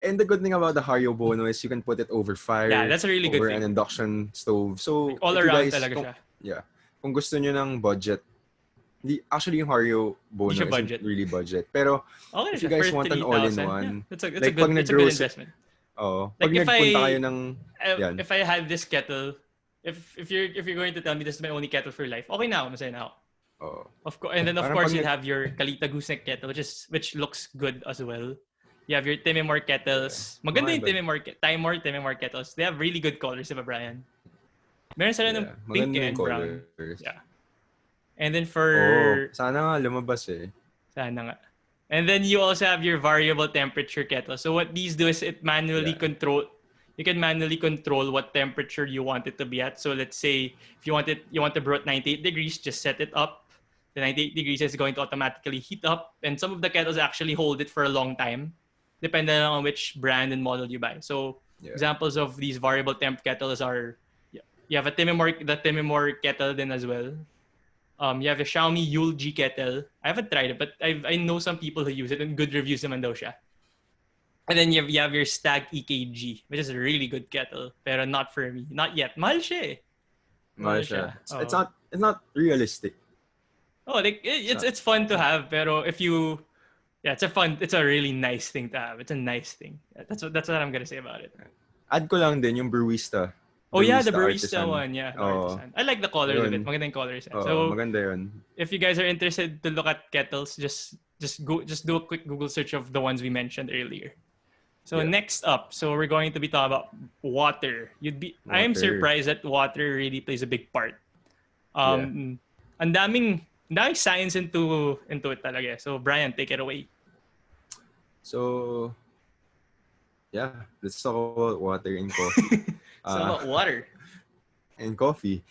And the good thing about the Hario Bono is you can put it over Yeah, fire, that's a really good over an thing. induction stove. Like So, all if you around guys, talaga siya. kung gusto nyo ng budget, actually yung Hario Hindi Bono siya isn't budget. really budget. Pero, Okay na if you siya for guys want an 3,000. Yeah, all-in-one, it's a like pag good nag-grocery, investment. pag Like nagpunta kayo ng, yan, if I had this kettle, if you're going to tell me this is my only kettle for life, okay na ako, masaya na ako. oh, Of course, and then of parang course pag you'd have your Kalita gooseneck kettle, which looks good as well. You have your Timimor kettles. Maganda yung Timimor kettles. They have really good colors, diba, Brian? Meron sila ng pink maganda yung and brown. colors. Yeah. And then sana nga lumabas eh. Sana nga. And then you also have your variable temperature kettle. So what these do is it manually control. You can manually control what temperature you want it to be at. So let's say if you want to brew at 98 degrees, just set it up. The 98 degrees is going to automatically heat up. And some of the kettles actually hold it for a long time, depending on which brand and model you buy. So examples of these variable temp kettles are, you have the Timimor kettle then as well. You have the Xiaomi Yule G kettle. I haven't tried it, but I know some people who use it and good reviews naman daw siya. And then you have your Stag EKG, which is a really good kettle, pero not for me. Not yet. Mahal siya eh. Mahal siya. It's not realistic. Oh, like it's fun to have, pero if you, it's a really nice thing to have. It's a nice thing. That's what I'm gonna say about it. Add ko lang din yung Brewista. Oh yeah, the Barista one, yeah, the artisan. I like the colors of it. Maganda yung colors. So maganda yun. If you guys are interested to look at kettles, just do a quick Google search of the ones we mentioned earlier. So next up, so we're going to be talking about water. I am surprised that water really plays a big part. Ang daming science into it talaga. So Brian, take it away. So let's talk about water in coffee. About water and coffee.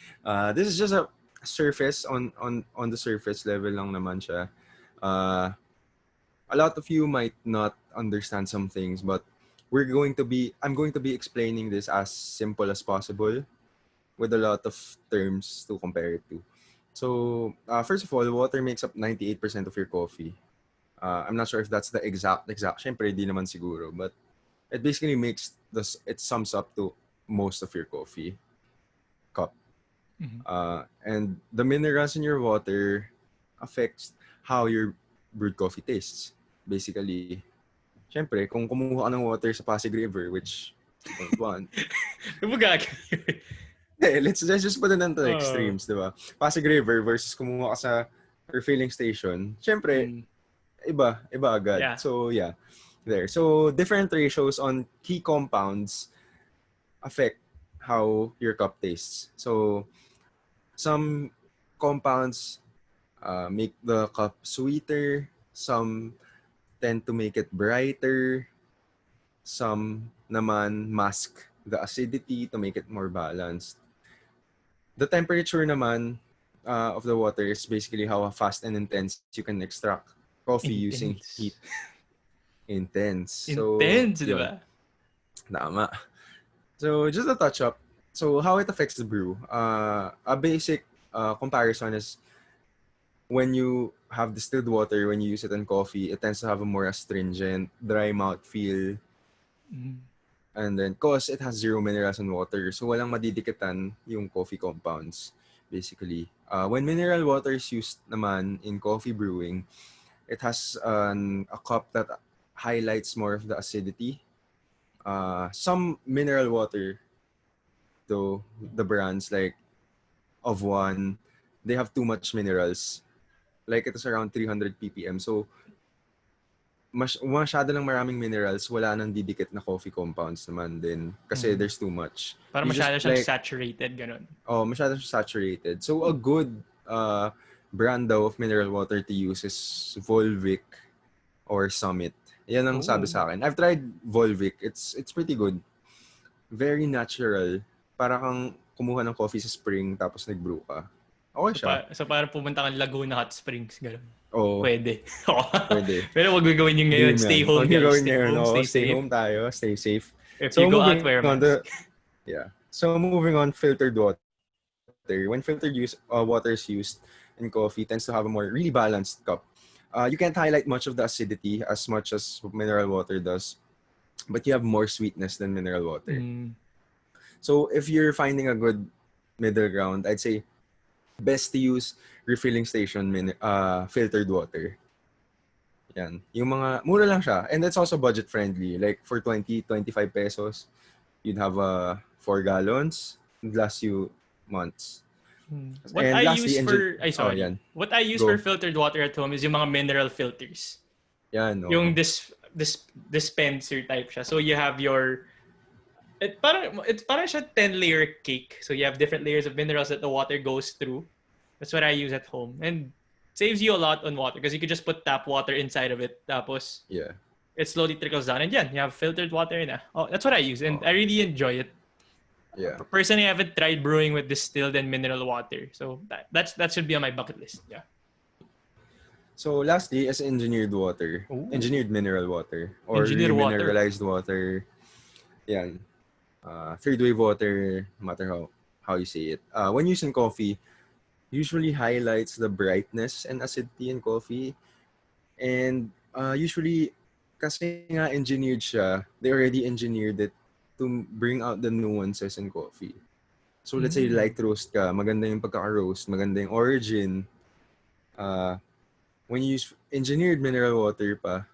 This is just a surface on the surface level lang naman siya. A lot of you might not understand some things, but I'm going to be explaining this as simple as possible with a lot of terms to compare it to. So, first of all, water makes up 98% of your coffee. I'm not sure if that's the exact. Syempre, di naman siguro, but it basically it sums up to most of your coffee cup. Mm-hmm. And the minerals in your water affects how your brewed coffee tastes. Basically, syempre, kung kumuha ka ng water sa Pasig River, which you don't want. Let's just put it into extremes, di ba? Pasig River versus kumuha ka sa refilling station. Syempre, iba agad. Yeah. So, there. So, different ratios on key compounds affect how your cup tastes. So, some compounds make the cup sweeter. Some tend to make it brighter. Some naman mask the acidity to make it more balanced. The temperature naman of the water is basically how fast and intense you can extract coffee using heat. Intense. Intense, di ba? Tama. So, just a touch up. So, how it affects the brew. A basic comparison is when you have distilled water, when you use it in coffee, it tends to have a more astringent, dry mouth feel. Mm. And then, cause it has zero minerals and water, so walang madidikitan yung coffee compounds, basically. When mineral water is used naman in coffee brewing, it has a cup that highlights more of the acidity. Some mineral water, though, the brands like of one, they have too much minerals. Like it is around 300 ppm. So, masyado lang maraming minerals, wala nang didikit na coffee compounds naman din. Kasi there's too much. Para masyado siyang saturated, ganun. Oh, masyado siyang saturated. So, a good brand daw of mineral water to use is Volvic or Summit. Yan ang sabi sa akin. I've tried Volvic. It's pretty good. Very natural. Para kang kumuha ng coffee sa spring tapos nag-brew ka. Okay siya. So parang pumunta kang Laguna Hot Springs, gano'n. Oh, Pwede. Pwede. Pero wag gagawin nyo ngayon. Stay home, guys. Stay home tayo. Stay safe. If you go out, wear a mask. So moving on, filtered water. When filtered water is used in coffee, tends to have a more really balanced cup. You can't highlight much of the acidity as much as mineral water does. but you have more sweetness than mineral water. Mm. So if you're finding a good middle ground, I'd say best to use refilling station filtered water. Yan. Yung mga, mura lang siya. And it's also budget friendly. Like for 20, 25 pesos, you'd have 4 gallons. It'd last you months. What I And lastly, use engine. for ay Oh, sorry. yan. What I use for Go. filtered water at home is yung mga mineral filters. Yan, Yung oo. dispenser type siya. So you have your it's parang siya 10-layer cake. So you have different layers of minerals that the water goes through. That's what I use at home. And saves you a lot on water because you could just put tap water inside of it. Tapos Yeah. it slowly trickles down. And yan, you have filtered water na. Oh, that's what I use. And I really enjoy it. Yeah. Personally, I haven't tried brewing with distilled and mineral water. So that should be on my bucket list. Yeah. So lastly is engineered water. Ooh. Engineered mineral water. Or Engineered water. remineralized water. Yan. Third wave water, no matter how you say it. When using coffee, usually highlights the brightness and acidity in coffee. And usually, kasi nga engineered siya, they already engineered it to bring out the nuances in coffee. So let's say light roast ka, maganda yung pagkaka-roast, maganda yung origin. When you use engineered mineral water pa,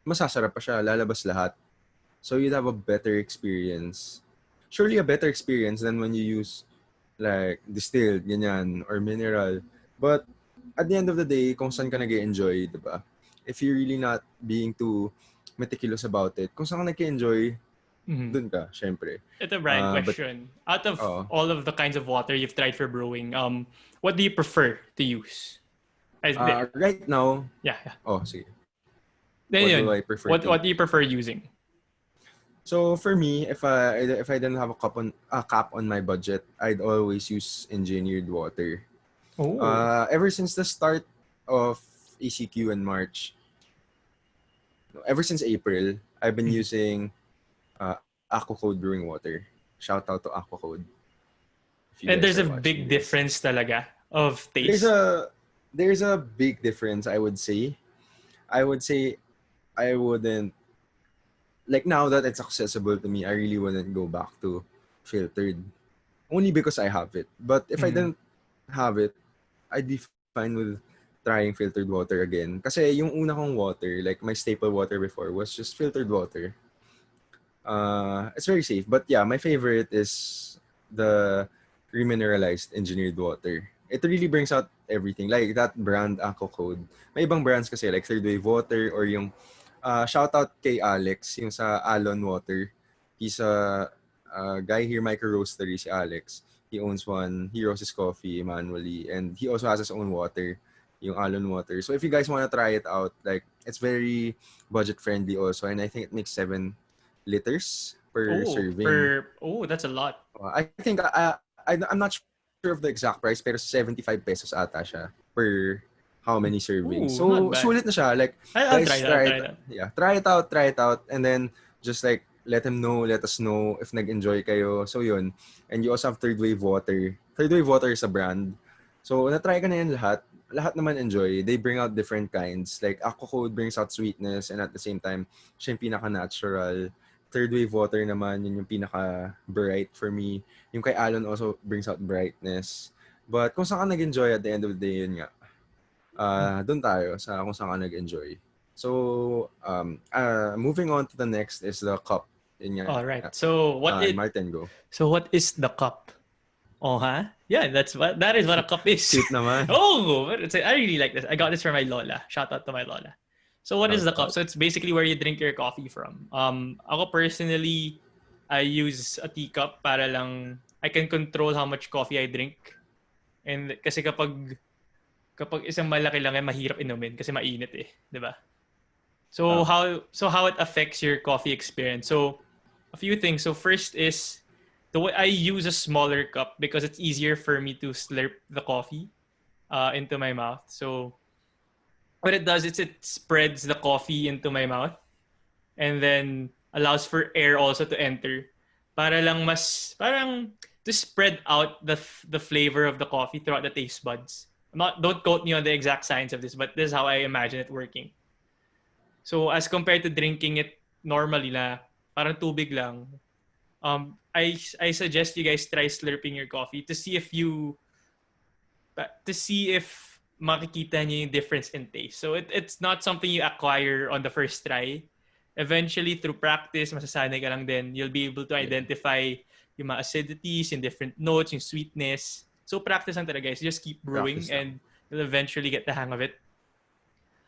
masasarap pa siya, lalabas lahat. So you'd have a better experience. Surely a better experience than when you use like distilled, ganyan, or mineral. But at the end of the day, kung saan ka nag-enjoy, di ba? If you're really not being too meticulous about it, kung saan ka nag-enjoy, dun ka, syempre. Ito, Brian, question. Out of all of the kinds of water you've tried for brewing, what do you prefer to use? Right now, yeah. Oh, sige. Then what yun, do I prefer what do you prefer using? So for me, if I didn't have a cap on my budget, I'd always use engineered water. Oh. Ever since the start of ECQ in March, ever since April, I've been using AquaCode brewing water. Shout out to AquaCode. And there's a big difference talaga of taste. There's a big difference, I would say. I wouldn't, like now that it's accessible to me, I really wouldn't go back to filtered. Only because I have it. But if I didn't have it, I'd be fine with trying filtered water again. Kasi yung una kong water, like my staple water before, was just filtered water. It's very safe. But yeah, my favorite is the remineralized engineered water. It really brings out everything. Like that brand, AquaCode. May ibang brands kasi like Third Wave Water or yung shout out kay Alex, yung sa Alon Water. He's a guy here, micro roastery, si Alex. He owns one. He roasts his coffee manually. And he also has his own water, yung Alon Water. So if you guys want to try it out, like it's very budget friendly also. And I think it makes 7 liters per serving. That's a lot. I think I'm not sure of the exact price, pero 75 pesos ata siya per how many servings. So sulit na siya. Like I'll try that. Yeah, try it out, and then just like let us know if nag-enjoy kayo. So yun. And you also have Third Wave Water. Third Wave Water is a brand. So na-try ka na yan lahat. Lahat naman enjoy. They bring out different kinds. Like AquaCode brings out sweetness and at the same time, siya yung pinaka-natural. Third Wave Water naman, yun yung pinaka-bright for me. Yung kay Alon also brings out brightness. But kung saan ka nag-enjoy at the end of the day, yun nga. Doon tayo sa kung saan ka nag-enjoy. So, moving on to the next is the cup. Yun nga. All right. So, Martin, go. So, what is the cup? Oh, huh? Yeah, that is what a cup is. Cute naman. I really like this. I got this from my lola. Shout out to my lola. So what is the cup? So it's basically where you drink your coffee from. Ako personally, I use a teacup para lang I can control how much coffee I drink. And kasi kapag isang malaki lang mahirap inumin kasi mainit eh, 'di ba? So how it affects your coffee experience. So a few things. So first is the way I use a smaller cup because it's easier for me to slurp the coffee into my mouth. So what it does is it spreads the coffee into my mouth and then allows for air also to enter para lang parang to spread out the flavor of the coffee throughout the taste buds. Don't quote me on the exact science of this, but this is how I imagine it working. So as compared to drinking it normally na parang tubig lang, I suggest you guys try slurping your coffee to see if makikita niyo yung difference in taste. So it's not something you acquire on the first try. Eventually, through practice, masasanay ka lang din. You'll be able to Yeah. identify yung mga acidities, yung different notes, yung sweetness. So practice lang talaga guys. Just keep brewing Practice lang. and you'll eventually get the hang of it.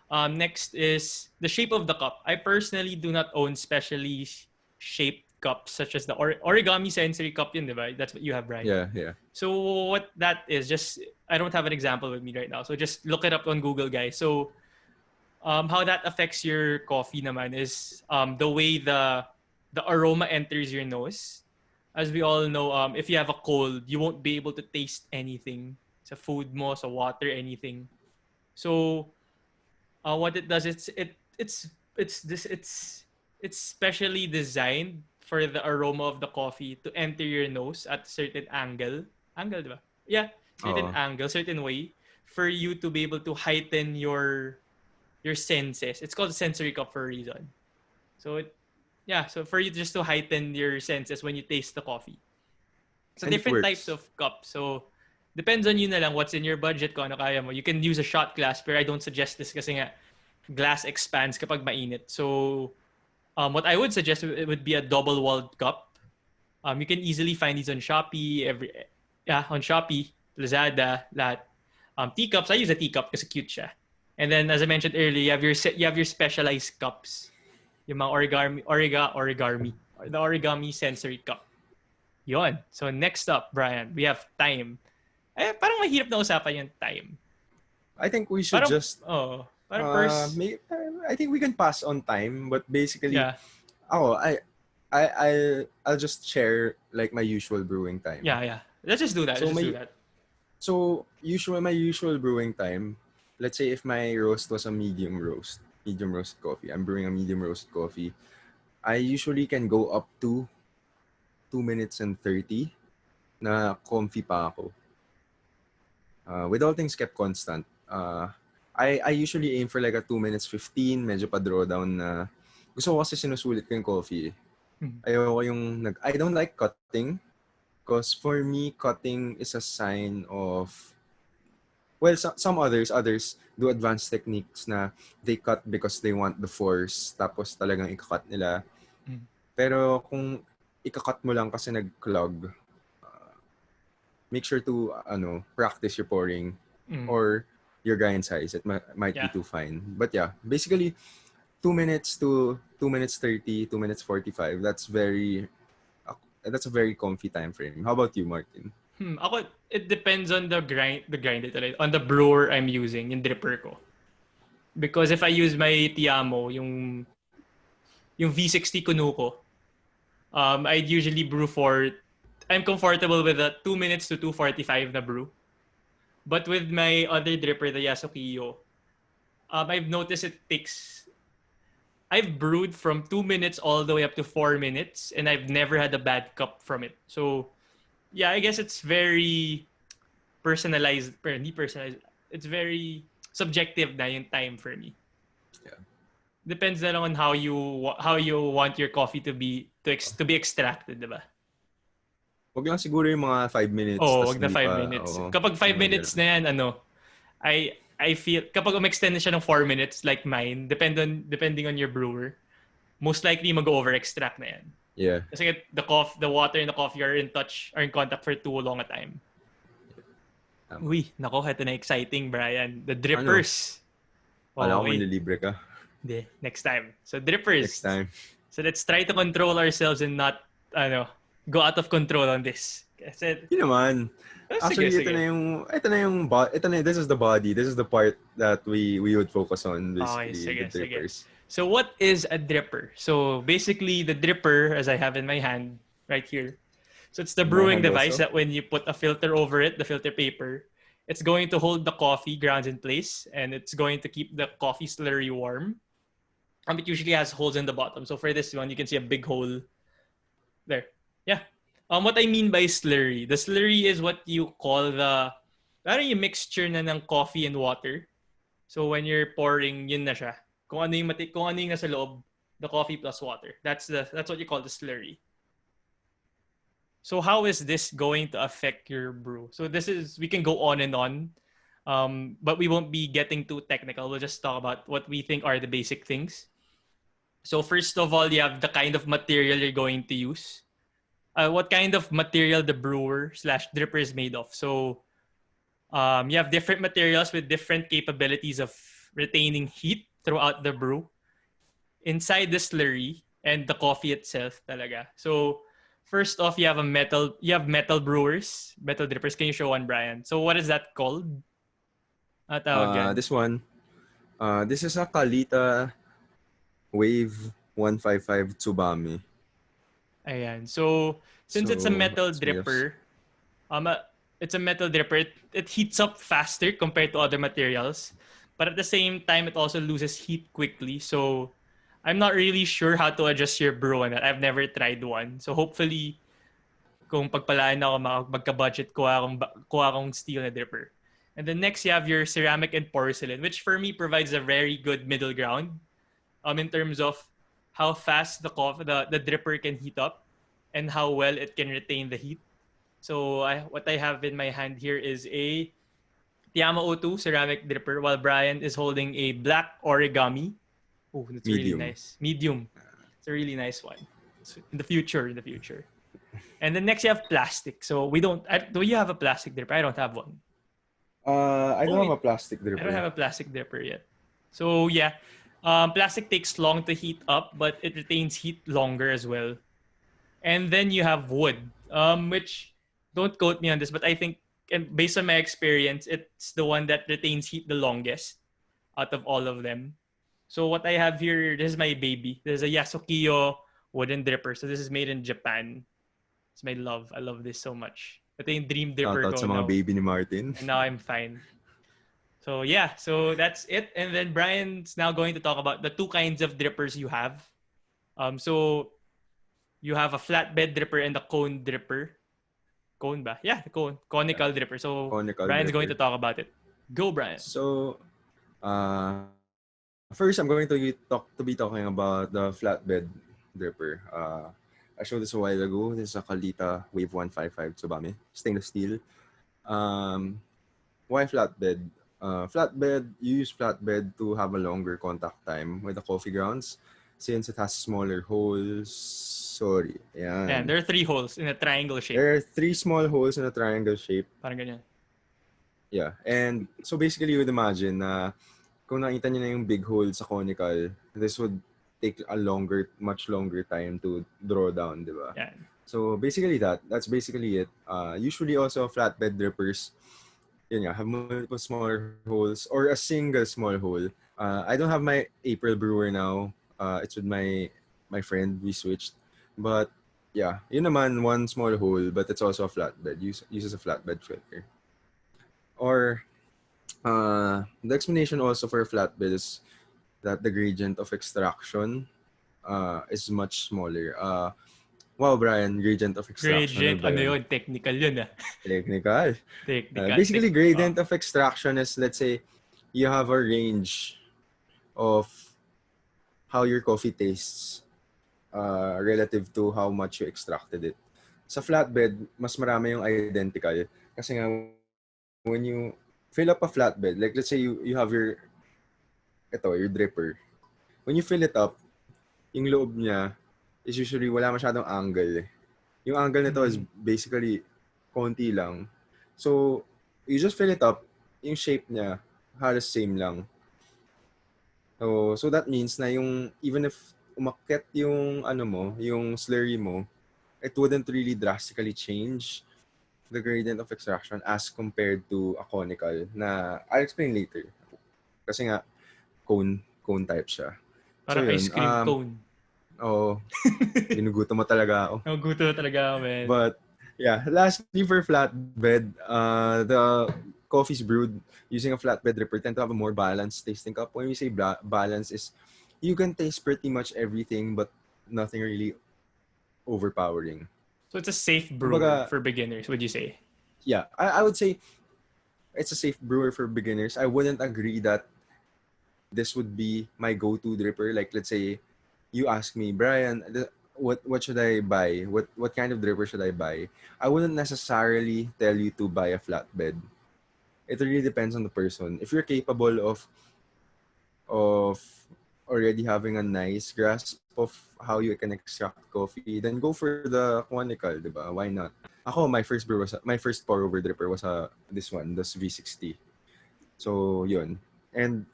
Next is the shape of the cup. I personally do not own specially shaped cups such as the origami sensory cup yun, diba? That's what you have, Brian. Yeah. So what that is, just I don't have an example with me right now. So just look it up on Google, guys. So how that affects your coffee naman is the way the aroma enters your nose. As we all know, if you have a cold, you won't be able to taste anything. Sa food mo, sa water, anything. So what it does, it's this it's specially designed for the aroma of the coffee to enter your nose at a certain angle, diba? Yeah, certain angle, certain way for you to be able to heighten your senses. It's called sensory cup for a reason. So so for you just to heighten your senses when you taste the coffee. So And it different types works. of cups. So depends on you na lang what's in your budget, kung ano kaya mo. You can use a shot glass, pero I don't suggest this kasi nga glass expands kapag mainit. So what I would suggest it would be a double-walled cup. You can easily find these on Shopee, on Shopee, Lazada, lahat. Teacups, I use a teacup kasi cute siya. And then as I mentioned earlier, you have your specialized cups. Yung mga origami. The origami sensory cup. Yon. So next up, Brian, we have time. Parang mahirap na usapan yung time. I think we should I think we can pass on time, but basically, I'll just share like my usual brewing time. Yeah. Let's just do that. So my usual brewing time, let's say if my roast was a medium roast coffee, I'm brewing a medium roast coffee, I usually can go up to 2 minutes and 30 na comfy pa ako. With all things kept constant, I usually aim for like a 2 minutes 15, medyo pa draw down na. Gusto ko kasi sinusulit ko yung coffee. Ayoko yung I don't like cutting because for me, cutting is a sign of, well, some others do advanced techniques na they cut because they want the force, tapos talagang ikakat nila. Pero kung ikakat mo lang kasi nag-clog, make sure to practice your pouring or your grind size. It might be too fine. But yeah, basically 2 minutes to 2 minutes 30, 2 minutes 45. That's a very comfy time frame. How about you, Martin? Ako, it depends on the grind on the brewer I'm using, yung dripper ko. Because if I use my Tiamo, yung V60 kuno ko, I'd usually brew I'm comfortable with a 2 minutes to 2:45 na brew. But with my other dripper, the Yasukiyo, I've noticed I've brewed from 2 minutes all the way up to 4 minutes, and I've never had a bad cup from it. So, yeah, I guess it's very personalized. It's very subjective na yung time for me. Yeah. Depends na lang on how you want your coffee to be extracted, diba? Wag lang siguro yung mga 5 minutes. Wag na 5 minutes. Kapag 5 minutes na yan, I feel, kapag umextend na siya ng 4 minutes, like mine, depending on your brewer, most likely mag-over-extract na yan. Yeah. Kasi the water and the coffee are in contact for too long a time. Uy, nako, ito na exciting, Brian. The drippers. Wala ko nililibre ka. Hindi, next time. So, drippers. Next time. So, let's try to control ourselves and not, go out of control on this. Kasi, yun naman. Actually, ito na this is the body. This is the part that we would focus on, basically, the drippers. So, what is a dripper? So, basically, the dripper, as I have in my hand, right here. So, it's the brewing device that when you put a filter over it, the filter paper, it's going to hold the coffee grounds in place, and it's going to keep the coffee slurry warm. It usually has holes in the bottom. So, for this one, you can see a big hole there. Yeah. What I mean by slurry, the slurry is what you call yung mixture na ng coffee and water. So when you're pouring, yun na siya. Kung ano yung nasa loob, the coffee plus water. That's what you call the slurry. So how is this going to affect your brew? So this is we can go on and on, but we won't be getting too technical. We'll just talk about what we think are the basic things. So first of all, you have the kind of material you're going to use. What kind of material the brewer slash dripper is made of. So you have different materials with different capabilities of retaining heat throughout the brew inside the slurry and the coffee itself talaga. So first off, you have metal brewers, metal drippers. Can you show one, Brian? So what is that called? Tawag dyan? This one, this is a Kalita Wave 155 Tsubame. Ayan. So since it's a So metal it's made of dripper, um, uh, it's a metal dripper. It heats up faster compared to other materials, but at the same time, it also loses heat quickly. So I'm not really sure how to adjust your brew on that. I've never tried one. So hopefully, kung pagpalaan ako, magka-budget, kuha akong steel na dripper. And then next, you have your ceramic and porcelain, which for me provides a very good middle ground in terms of how fast the dripper can heat up and how well it can retain the heat. So what I have in my hand here is a Tiama O2 ceramic dripper, while Brian is holding a black origami. Oh, that's really medium. nice. Medium. It's a really nice one. So in the future. And then next you have plastic. So we don't. Do you have a plastic dripper? I don't have one. I Oh don't have wait, a plastic I don't have dripper. a plastic dripper yet. So yeah, plastic takes long to heat up, but it retains heat longer as well. And then you have wood, which don't quote me on this, but I think, and based on my experience, it's the one that retains heat the longest out of all of them. So what I have here, this is my baby. There's a Yasukiyo wooden dripper. So this is made in Japan. It's my love. I love this so much. Ito yung dream dripper Shoutout ko sa mga now. baby ni Martin. And now I'm fine. So yeah, so that's it. And then Brian's now going to talk about the two kinds of drippers you have. So you have a flatbed dripper and a cone dripper. Cone ba? Yeah, the cone. Conical dripper. So Conical Brian's going to dripper. talk about it. Go, Brian. So, first I'm going to be talking about the flatbed dripper. I showed this a while ago. This is a Kalita Wave 155 Tsubame, stainless steel. Why flatbed? Flatbed, you use flatbed to have a longer contact time with the coffee grounds since it has smaller holes. Sorry. Yeah, there are 3 holes in a triangle shape. There are 3 small holes in a triangle shape. Parang ganyan. Yeah. And so basically you would imagine na kung nakita niyo na yung big hole sa conical, this would take much longer time to draw down, di ba? Yeah. So basically that's basically it. Usually also flatbed drippers, yun nga, have multiple smaller holes or a single small hole. I don't have my April brewer now. It's with my friend. We switched. But yeah, yun naman, one small hole, but it's also a flatbed. Uses a flatbed filter. Or the explanation also for flatbed is that the gradient of extraction is much smaller. Wow, Brian, gradient of extraction. Gradient, ano yun? Technical yun ah. Technical. Technical. Basically, gradient of extraction is, let's say, you have a range of how your coffee tastes relative to how much you extracted it. Sa flatbed, mas marami yung identical. Kasi nga, when you fill up a flatbed, like let's say you have your dripper. When you fill it up, yung loob niya is usually wala masyadong angle. Yung angle nito is basically konti lang. So, you just fill it up, yung shape niya halos same lang. So that means na yung even if umakyat yung yung slurry mo, it wouldn't really drastically change the gradient of extraction as compared to a conical na I'll explain later. Kasi nga cone type siya. Parang so, yun, ice cream cone. Oo. Ginugutom mo talaga ako. Nagugutom talaga ako, man. But yeah, lastly for flatbed, the coffees brewed using a flatbed dripper tend to have a more balanced tasting cup. When we say balance is you can taste pretty much everything but nothing really overpowering. So it's a safe brewer for beginners, would you say? Yeah, I would say it's a safe brewer for beginners. I wouldn't agree that this would be my go-to dripper. Like let's say you ask me, Brian, what should I buy? What kind of dripper should I buy? I wouldn't necessarily tell you to buy a flatbed. It really depends on the person. If you're capable of already having a nice grasp of how you can extract coffee, then go for the conical, diba? Why not? Ako, my first pour over dripper was this one, this V60. So, yun. And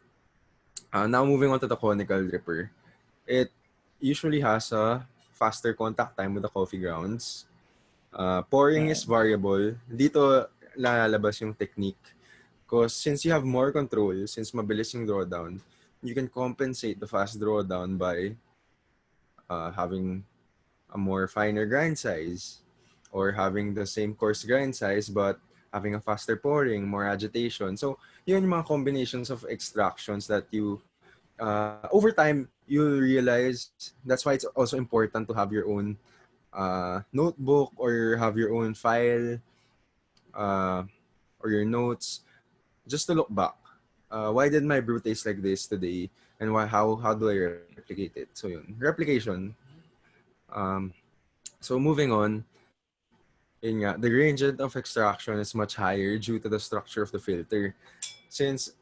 now moving on to the conical dripper. It usually has a faster contact time with the coffee grounds. Pouring is variable. Dito lalabas yung technique. Because since you have more control, since mabilis yung drawdown, you can compensate the fast drawdown by having a more finer grind size or having the same coarse grind size but having a faster pouring, more agitation. So, yun yung mga combinations of extractions that you, over time, you'll realize that's why it's also important to have your own notebook or have your own file uh, or your notes just to look back. Why did my brew taste like this today? And how do I replicate it? So yun, replication. Um, so moving on, yun nga, the gradient of extraction is much higher due to the structure of the filter. Since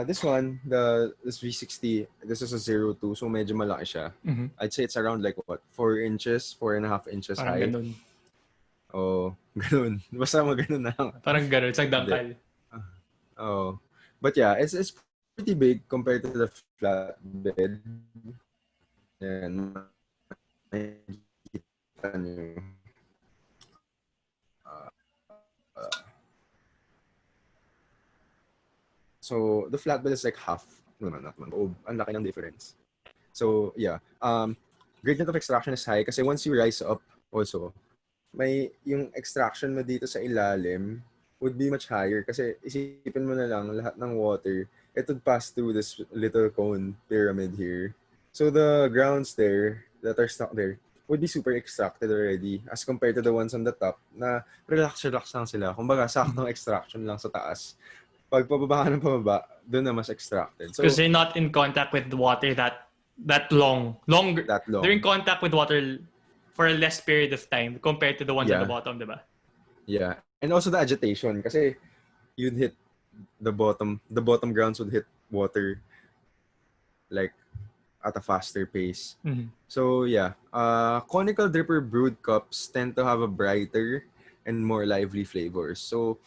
this one, this V60, this is a 02, so medyo malaki siya. I'd say it's around like what, 4 inches, 4.5 inches Parang high. ganun. Oh, ganun. Basta mo ganun na lang. Parang ganun, sa dangkal. Oh. But yeah, it's pretty big compared to the flatbed. Yan, makikita nyo. So, the flatbed is like half. No, not one. Oh, ang laki ng difference. So, yeah. Gradient of extraction is high kasi once you rise up also, may yung extraction mo dito sa ilalim would be much higher kasi isipin mo na lang lahat ng water, it would pass through this little cone pyramid here. So the grounds there that are stuck there would be super extracted already as compared to the ones on the top na relax lang sila. Kumbaga, saktong extraction lang sa taas. Pag pababa ka ng pababa, doon na mas extracted. So, because they're not in contact with the water that long. That long. They're in contact with water for a less period of time compared to the ones at the bottom, diba? Yeah. And also the agitation kasi you'd hit the bottom grounds would hit water like at a faster pace. Mm-hmm. So yeah, conical dripper brewed cups tend to have a brighter and more lively flavors. So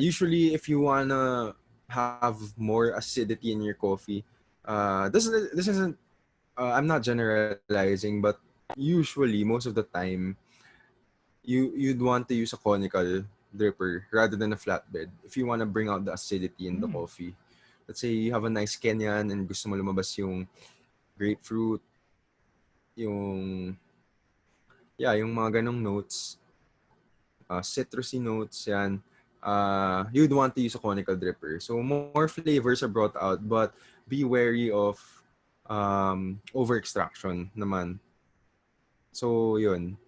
usually if you wanna have more acidity in your coffee, this isn't I'm not generalizing, but usually most of the time you'd want to use a conical dripper rather than a flatbed if you want to bring out the acidity in the coffee. Let's say you have a nice Kenyan and gusto mo lumabas yung grapefruit, yung mga ganong notes, citrusy notes, yan. You'd want to use a conical dripper. So more flavors are brought out, but be wary of over extraction naman. So yun,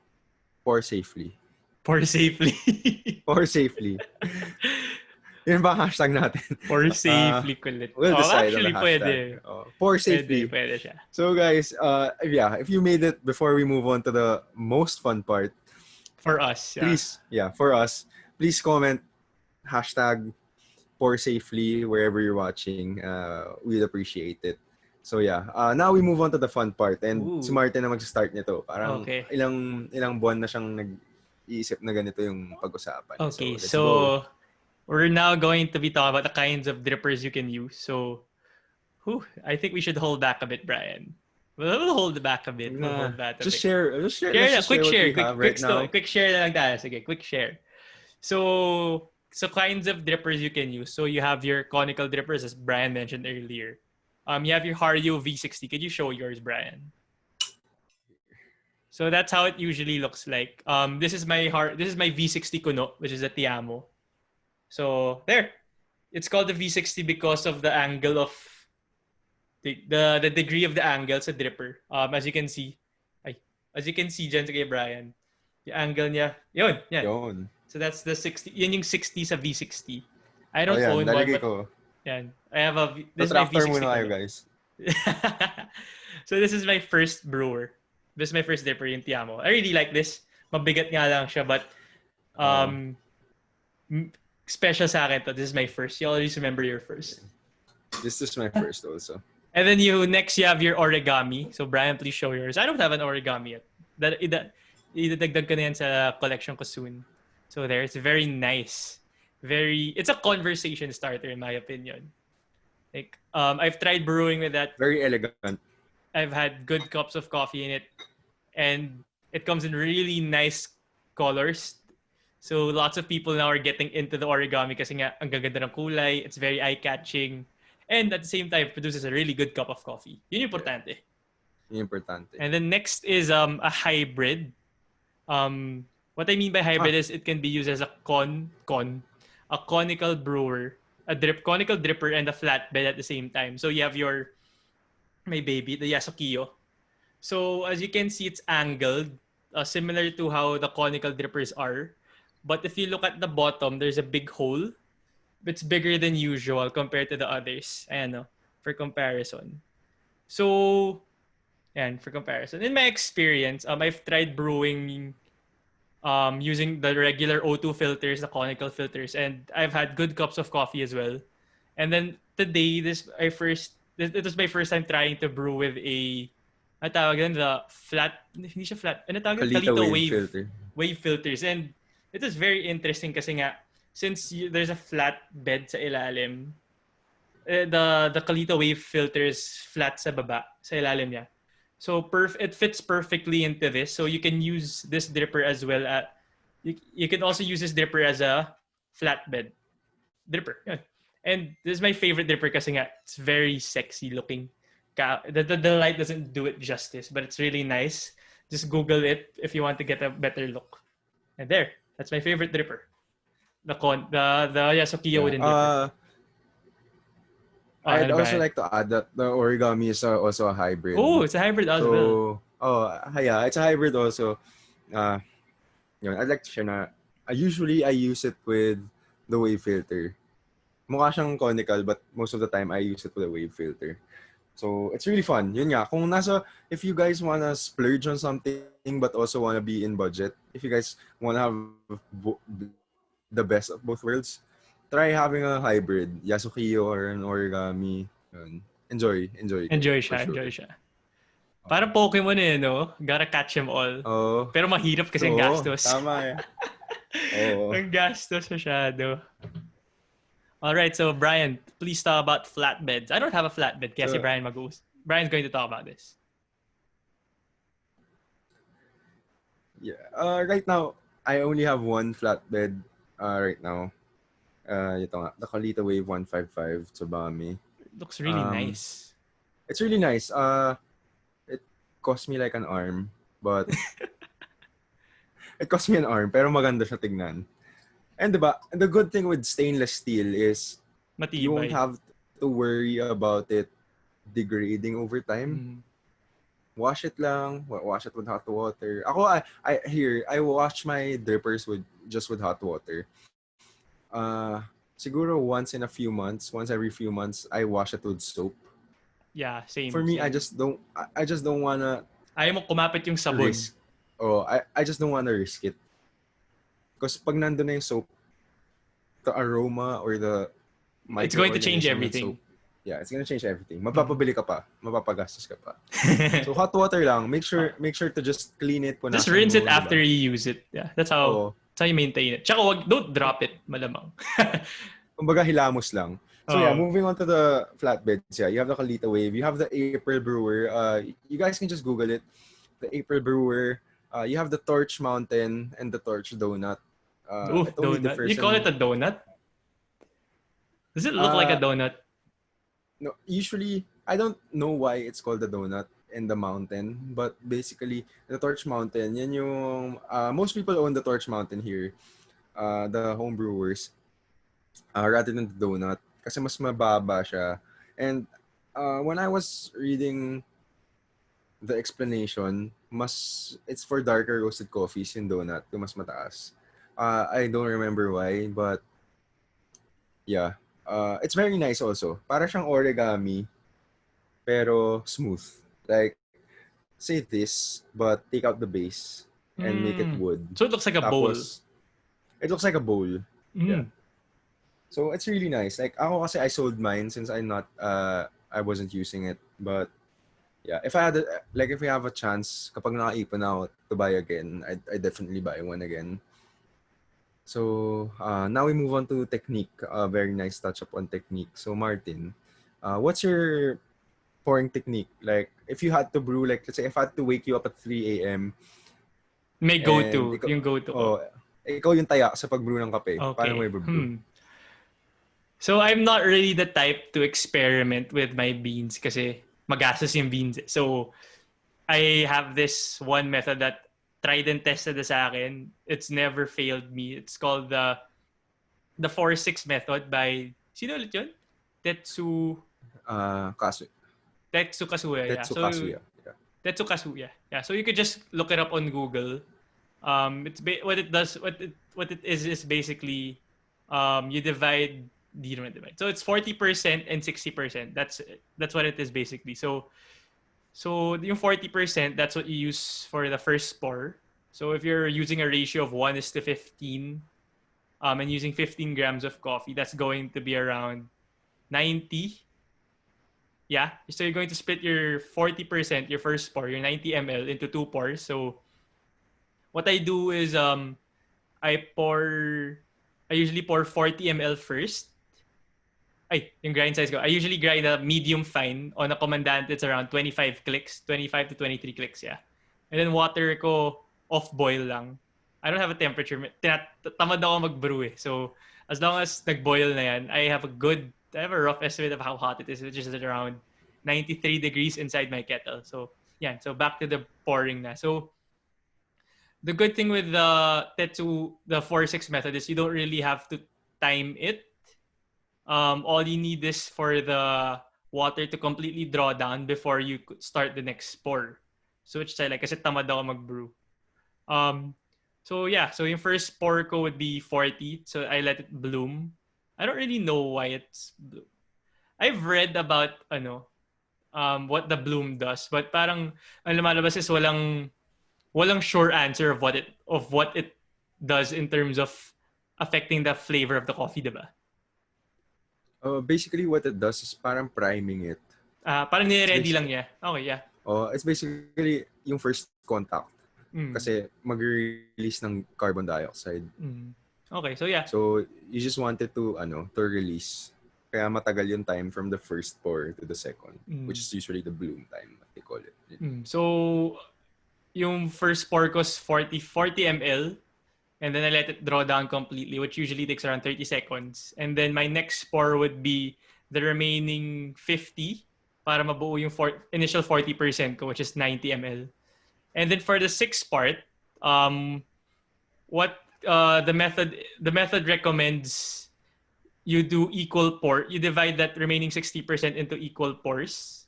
pour safely. Pour safely. Pour safely. Yun ba ang hashtag natin? Pour safely kulit. We'll decide actually, on the hashtag. pwede. Pour safely. Pwede siya. So guys, if you made it before we move on to the most fun part, for us, for us, please comment hashtag pour safely wherever you're watching. We'd appreciate it. So yeah, now we move on to the fun part. And si Martin na mag-start nito. Parang ilang buwan na siyang nag-iisip na ganito yung pag-usapan. Okay, so we're now going to be talking about the kinds of drippers you can use. So, I think we should hold back a bit, Brian. We'll hold back a bit. We'll hold back a bit. Share. Quick share. Now. Quick share na lang tayo. Sige, quick share. So kinds of drippers you can use. So you have your conical drippers, as Brian mentioned earlier. You have your Hario V60. Could you show yours, Brian? So that's how it usually looks like. This is my V60 Kuno, which is a Tiamo. So there, it's called the V60 because of the angle of the degree of the angle sa dripper. As you can see, dyan kay Brian, the angle niya, yun. So that's the 60. Yun yung 60 sa V60. I don't own one, but ko. Yan. I have a... This is my V60 muna kayo, guys. So this is my first brewer. This is my first dipper, yung Tiamo. I really like this. Mabigat nga lang siya, but Oh, um, special sa akin to. This is my first. You always remember your first. this is my first also. And then next you have your origami. So Brian, please show yours. I don't have an origami yet. Idadagdag ko na yan sa collection ko soon. So there, it's very nice. It's a conversation starter in my opinion. Like, I've tried brewing with that. Very elegant. I've had good cups of coffee in it. And it comes in really nice colors. So lots of people now are getting into the origami kasi nga ang gaganda ng kulay. It's very eye-catching. And at the same time, it produces a really good cup of coffee. Yun yung importante. Yun importante. And then next is a hybrid. What I mean by hybrid is it can be used as a conical brewer, conical dripper, and a flatbed at the same time. So you have my baby, the Yasukiyo. So as you can see, it's angled, similar to how the conical drippers are. But if you look at the bottom, there's a big hole. It's bigger than usual compared to the others. Ayan, for comparison. So, for comparison. In my experience, I've tried brewing using the regular O2 filters, the conical filters, and I've had good cups of coffee as well. And then today, it was my first time trying to brew with the flat, hindi siya flat, Kalita wave filters. And it was very interesting kasi nga, since there's a flat bed sa ilalim, the Kalita wave filter is flat sa baba, sa ilalim niya. So it fits perfectly into this. So you can use this dripper as well. You can also use this dripper as a flatbed dripper. Yeah. And this is my favorite dripper kasi nga, it's very sexy looking. The light doesn't do it justice, but it's really nice. Just Google it if you want to get a better look. And there, that's my favorite dripper. The Yasukiyo wooden dripper. I'd also like to add that the origami is also a hybrid. Oh, it's a hybrid as well. Yeah, it's a hybrid also. I'd like to share na, usually I use it with the wave filter. Mukha siyang conical, but most of the time I use it with a wave filter. So it's really fun. Yun nga, if you guys wanna splurge on something but also wanna be in budget, if you guys wanna have the best of both worlds, try having a hybrid, Yasukiyo or an origami. Enjoy siya. Para Pokemon no? Gotta catch them all. Oh. Pero mahirap kasi ang gastos. Tama Ang gastos masyado. Alright, so Brian, please talk about flatbeds. I don't have a flatbed kasi Brian's going to talk about this. Yeah. Right now, I only have one flatbed right now. Ito nga, the Kalita Wave 155 Tsubami. It looks really nice. It's really nice. It cost me like an arm, but it cost me an arm, pero maganda siya tignan. And diba, the good thing with stainless steel is matibay. You won't have to worry about it degrading over time. Wash it with hot water. Ako, I wash my drippers with hot water. Siguro once every few months, I wash it with soap. Yeah, same. For me, same. I just don't wanna. Ayaw mo kumapit yung sabon. I just don't wanna risk it. Because pag nandun na yung soap, the aroma or the it's going to change everything. Yeah, it's gonna change everything. Mapapabili ka pa, mapapagastos ka pa. So hot water lang. Make sure to just clean it. Just rinse it after you use it. Yeah, that's how you maintain it. Tsaka don't drop it, malamang. Kumbaga hilamos lang. So yeah, moving on to the flatbeds. Yeah, you have the Kalita Wave. You have the April Brewer. You guys can just Google it. The April Brewer. You have the Torch Mountain and the Torch Donut. Donut. You call it a donut? Does it look like a donut? No, usually I don't know why it's called the donut and the mountain, but basically the Torch Mountain, yan yung most people own the Torch Mountain here, the home brewers, rather than the donut kasi mas mababa siya. And when I was reading the explanation, it's for darker roasted coffees yung donut, yung mas mataas. I don't remember why, but yeah. It's very nice also. Para siyang origami, pero smooth. Like, say this, but take out the base and make it Mm. wood. So it looks like a bowl. Tapos, it looks like a bowl. Yeah. Mm. So it's really nice. Like ako kasi I sold mine since I wasn't using it. But yeah, if I had like if we have a chance kapag nakaipon ako to buy again, I definitely buy one again. So now we move on to technique. Very nice touch up on technique. So Martin, what's your pouring technique? Like if you had to brew, like let's say if I had to wake you up at 3 a.m. May and go-to. Yung go-to ko. ikaw yung taya sa pagbrew ng kape, paano mo Okay. i-brew? So I'm not really the type to experiment with my beans kasi magastos yung beans. So I have this one method that tried and tested na sa akin. It's never failed me. It's called the 4-6 method by sino ulit yun? Tetsu Kaso, Tetsu Kasuya. Yeah. Tetsu So Kasuya. Yeah. Tetsu Kasuya. Yeah. So you could just look it up on Google. What it does, what it is basically, you divide. Di naman divide. So it's 40% and 60%. That's what it is basically. So yung 40%, that's what you use for the first pour. So if you're using a ratio of 1:15, and using 15 grams of coffee, that's going to be around 90. Yeah. So you're going to split your 40%, your first pour, your 90 ml into two pours. So what I do is I pour I usually pour 40 ml first. Ay, yung grind size ko. I usually grind a medium fine. On a commandant, it's around 25 clicks. 25 to 23 clicks, yeah. And then water ko off boil lang. I don't have a temperature. Tamad ako mag-brew eh. So as long as nag-boil na yan, I have a rough estimate of how hot it is, which is at around 93 degrees inside my kettle. So yeah, so back to the pouring na. So the good thing with the Tetsu, the 4-6 method is you don't really have to time it. All you need is for the water to completely draw down before you start the next pour. So which I like kasi tamad ako mag-brew. So yeah, so yung first pour ko would be 40. So I let it bloom. I don't really know why it's bloom. I've read about what the bloom does, but parang ang lumalabas is walang sure answer of what it does in terms of affecting the flavor of the coffee, diba? Basically, what it does is parang priming it. Parang nire-ready lang niya. Okay, yeah. It's basically yung first contact. Kasi mag-release ng carbon dioxide. Okay, so yeah. So, you just wanted to release. Kaya matagal yung time from the first pour to the second, which is usually the bloom time, they call it. So, yung first pour ko is 40 ml. And then I let it draw down completely, which usually takes around 30 seconds. And then my next pour would be the remaining 50 para mabuo yung initial 40% ko, which is 90 ml. And then for the sixth part, what the method recommends you do equal pour. You divide that remaining 60% into equal pours.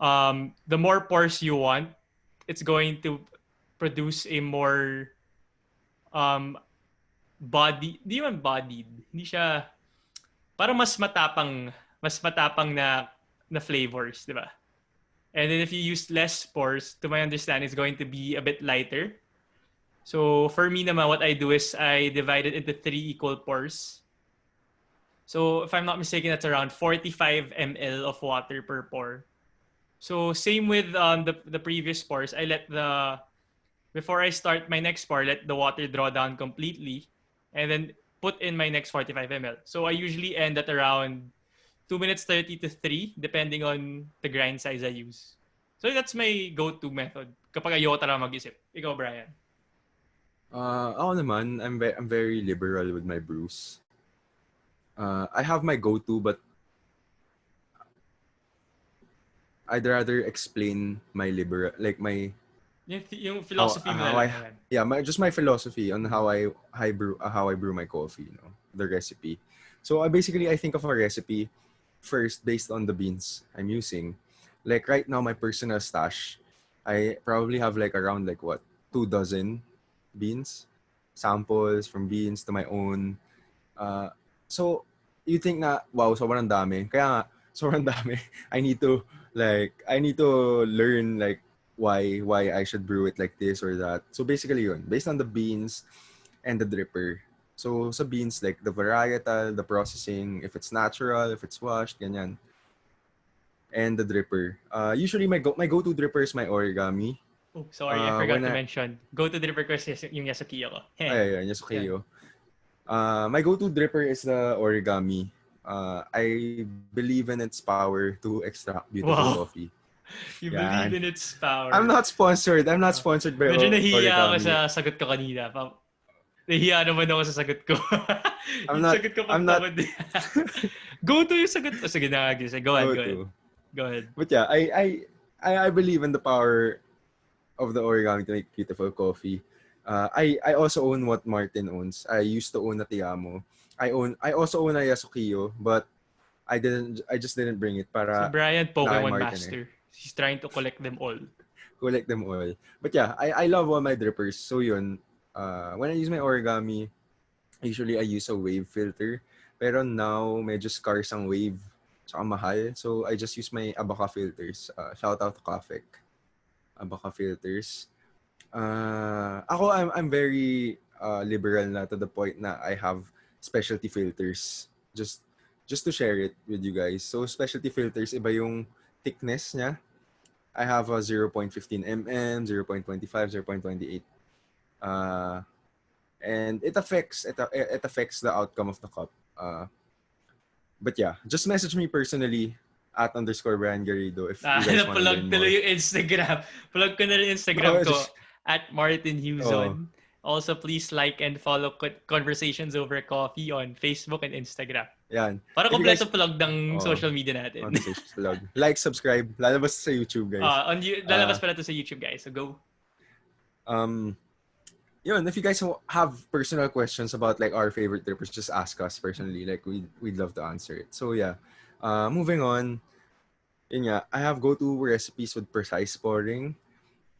The more pours you want, it's going to produce a more di man bodied. Hindi siya parang mas matapang na flavors, di ba? And then if you use less spores, to my understanding, it's going to be a bit lighter. So for me naman, what I do is I divide it into 3 equal pours. So if I'm not mistaken, that's around 45 ml of water per pour. So same with the previous pours, before I start my next pour, let the water draw down completely, and then put in my next 45 ml. So I usually end at around 2 minutes 30 to 3, depending on the grind size I use. So that's my go-to method kapag ayoko talaga mag-isip. Ikaw, Brian? Ako naman, I'm very liberal with my brews. I have my go-to, but I'd rather explain my liberal, like my yung philosophy mo na lang. just my philosophy on how I brew my coffee, the recipe. So I think of a recipe first based on the beans I'm using. Like right now, my personal stash, I probably have like around 2 dozen beans, samples from beans to my own. So you think na wow, sobrang dami. Kaya nga sobrang dami. I need to learn why I should brew it like this or that. So basically yun, based on the beans and the dripper. So sa beans, like the varietal, the processing, if it's natural, if it's washed, ganyan. And the dripper. Usually my go-to dripper is my origami. Oh, sorry, I forgot When to I mention. Go to the request yung Yasukiyo ko. ay Yan. Yasukeyo. My go-to dripper is the origami. I believe in its power to extract beautiful Wow. coffee. You believe Yan. in its power. I'm not sponsored. I'm not sponsored by Medyo nahihiya ako sa origami. sagot ko kanina. Nahihiya naman ako sa sagot ko. I'm Yung not sagot ko I'm not pagtamad. Go to yung sagot. Oh, sige na, go ahead, go go ahead. to. Go ahead. But yeah, I believe in the power of the origami to make beautiful coffee. I also own what Martin owns. I used to own a Tiamo. I also own a Yasukiyo, but I just didn't bring it Si para Brian, na kay Pokemon Martin eh. Master. He's trying to collect them all. Collect them all. But yeah, I love all my drippers. So yun, when I use my origami, usually I use a wave filter. Pero now, medyo scarce ang wave. Tsaka mahal. So I just use my Abaca filters. Shout out to Kafek. Abaca filters. Ako, I'm very liberal na to the point na I have specialty filters. Just to share it with you guys. So specialty filters, iba yung thickness niya. I have a 0.15 mm, 0.25, 0.28. And it affects the outcome of the cup. But yeah, just message me personally at _Brian Garrido if you guys want to Plug learn more. tuloy yung Instagram. Plug ko na rin Instagram ko at Martin Huzon. Also, please like and follow Conversations Over Coffee on Facebook and Instagram. Yan. Para kompleto plug ng social media natin. Conversations plug. Like, subscribe. Lalabas sa YouTube, guys. Lalabas pala to sa YouTube, guys. So go. Yun, if you guys have personal questions about like our favorite drippers, just ask us personally. Like we'd love to answer it. So yeah. Moving on. Yun nga, I have go-to recipes with precise pouring.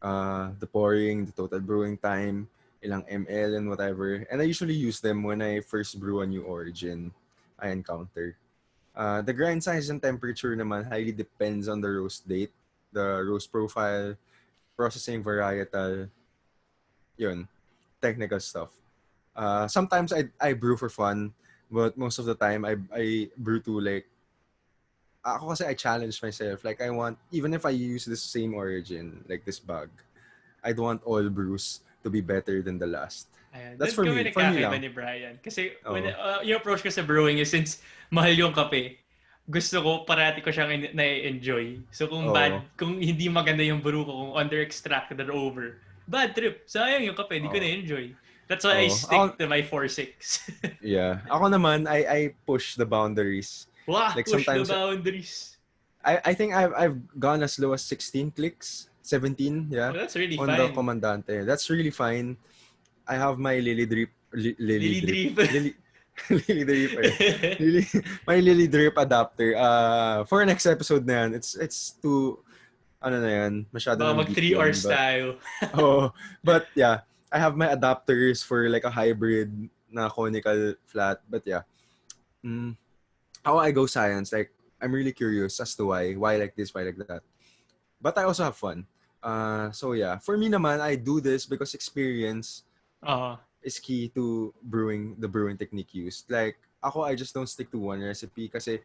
The pouring, the total brewing time, ilang ml and whatever. And I usually use them when I first brew a new origin I encounter. The grind size and temperature naman highly depends on the roast date, the roast profile, processing varietal, yun, technical stuff. Sometimes I brew for fun, but most of the time I brew to like, ako kasi I challenge myself. Like I want, even if I use the same origin, like this bag, I'd want all brews to be better than the last. Ayan. That's for me. For me lang. Ni Brian. Kasi when, yung approach ko sa brewing is since mahal yung kape, gusto ko, parati ko siyang na-enjoy. So kung hindi maganda yung brew ko, kung under-extracted or over, bad trip. Sayang yung kape, hindi ko na-enjoy. That's why I stick to my 4-6. Yeah. Ako naman, I push the boundaries. Wow, like push the boundaries. I think I've gone as low as 16 clicks. 17, yeah. Oh, that's really on fine. The Comandante. That's really fine. I have my Lily Drip. Lily Drip. My Lily Drip adapter. For next episode na yan, it's too, ano na yan, masyado na mag 3 hours tayo. But yeah, I have my adapters for like a hybrid na conical flat. But yeah, how I go science, like, I'm really curious as to why like this, why like that. But I also have fun. So yeah, for me naman, I do this because experience is key to the brewing technique used. Like, I just don't stick to one recipe kasi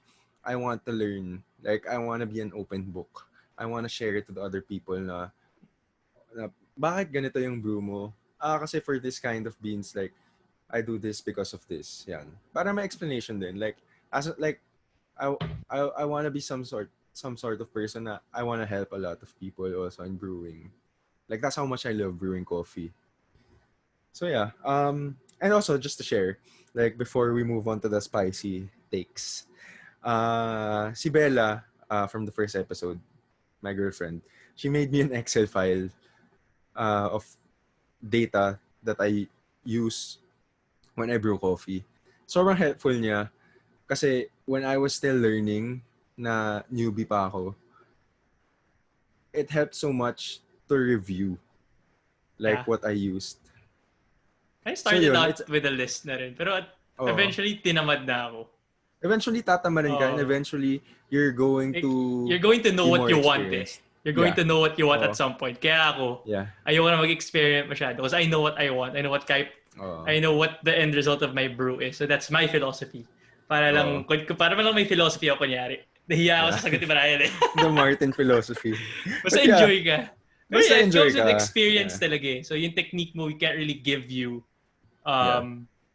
I want to learn. Like, I want to be an open book. I want to share it to the other people na bakit ganito yung brew mo? Kasi for this kind of beans, like, I do this because of this. Yan. Para may explanation din. Like, I want to be some sort of person na I want to help a lot of people also in brewing. Like, that's how much I love brewing coffee. So yeah, and also just to share, like, before we move on to the spicy takes, si Bella, from the first episode, my girlfriend, she made me an Excel file of data that I use when I brew coffee. Sobrang helpful niya kasi when I was still learning, na newbie pa ako, it helped so much to review like what I used. I started out with a list na rin, pero eventually tinamad na ako. Eventually tatamarin ka and eventually you're going to know what you want eh. You're going Yeah. to know what you want at Oh, some point. Kaya ako, yeah. ayoko na mag-experiment masyado because I know what I want. Oh, I know what the end result of my brew is. So that's my philosophy. oh, Para lang may philosophy ako kunyari. Nahiya ako yeah. sa sagutin Brian eh. The Martin philosophy. Basta But yeah, enjoy ka. Pero basta yeah, it enjoy comes with ka. experience Yeah. talaga eh. So yung technique mo, we can't really give you Yeah.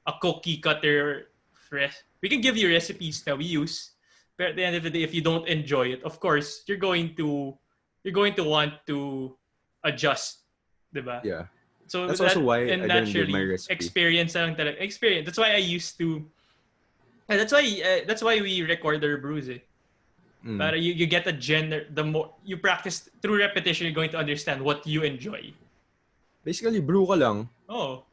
a cookie cutter fresh. We can give you recipes that we use, but at the end of the day, if you don't enjoy it, of course, you're going to want to adjust, diba? Yeah. So That's also that why and I didn't give my naturally recipe. experience na lang talaga. Experience. That's why I used to. That's why we record our brews. Eh. Mm. But you get a the more you practice through repetition, you're going to understand what you enjoy. Basically, brew ka lang. Oh.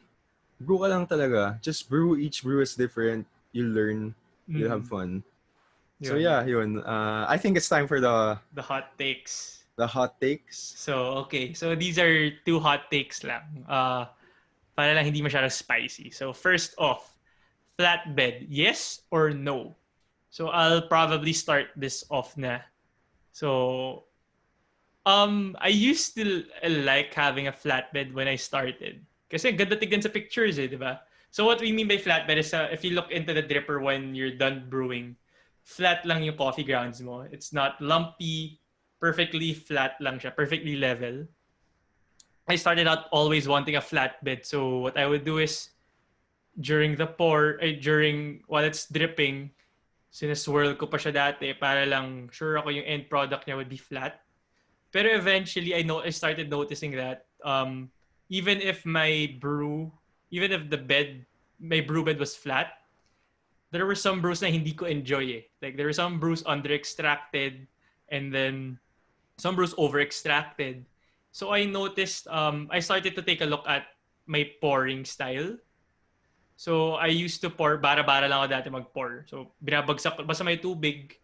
Brew ka lang talaga. Just brew. Each brew is different. You learn. You have Mm. fun. So Yun, yeah, yun. yun. I think it's time for The hot takes. the hot takes. So, okay. So, these are two hot takes lang. Para lang hindi masyadong spicy. So, first off, flatbed, yes or no? So, I'll probably start this off na. So, I used to like having a flatbed when I started. Kasi ganda tignan sa pictures eh, di ba? So what we mean by flatbed is if you look into the dripper when you're done brewing, flat lang yung coffee grounds mo. It's not lumpy, perfectly flat lang siya, perfectly level. I started out always wanting a flatbed. So what I would do is during the during while it's dripping, sineswirl ko pa siya dati para lang sure ako yung end product niya would be flat. Pero eventually, I started noticing that even if even if my brew bed was flat, there were some brews na hindi ko enjoy eh. Like there were some brews under extracted, and then some brews over extracted. So I noticed, I started to take a look at my pouring style. So I used to pour, bara-bara lang ako dati mag-pour. So binabagsak, basta may tubig,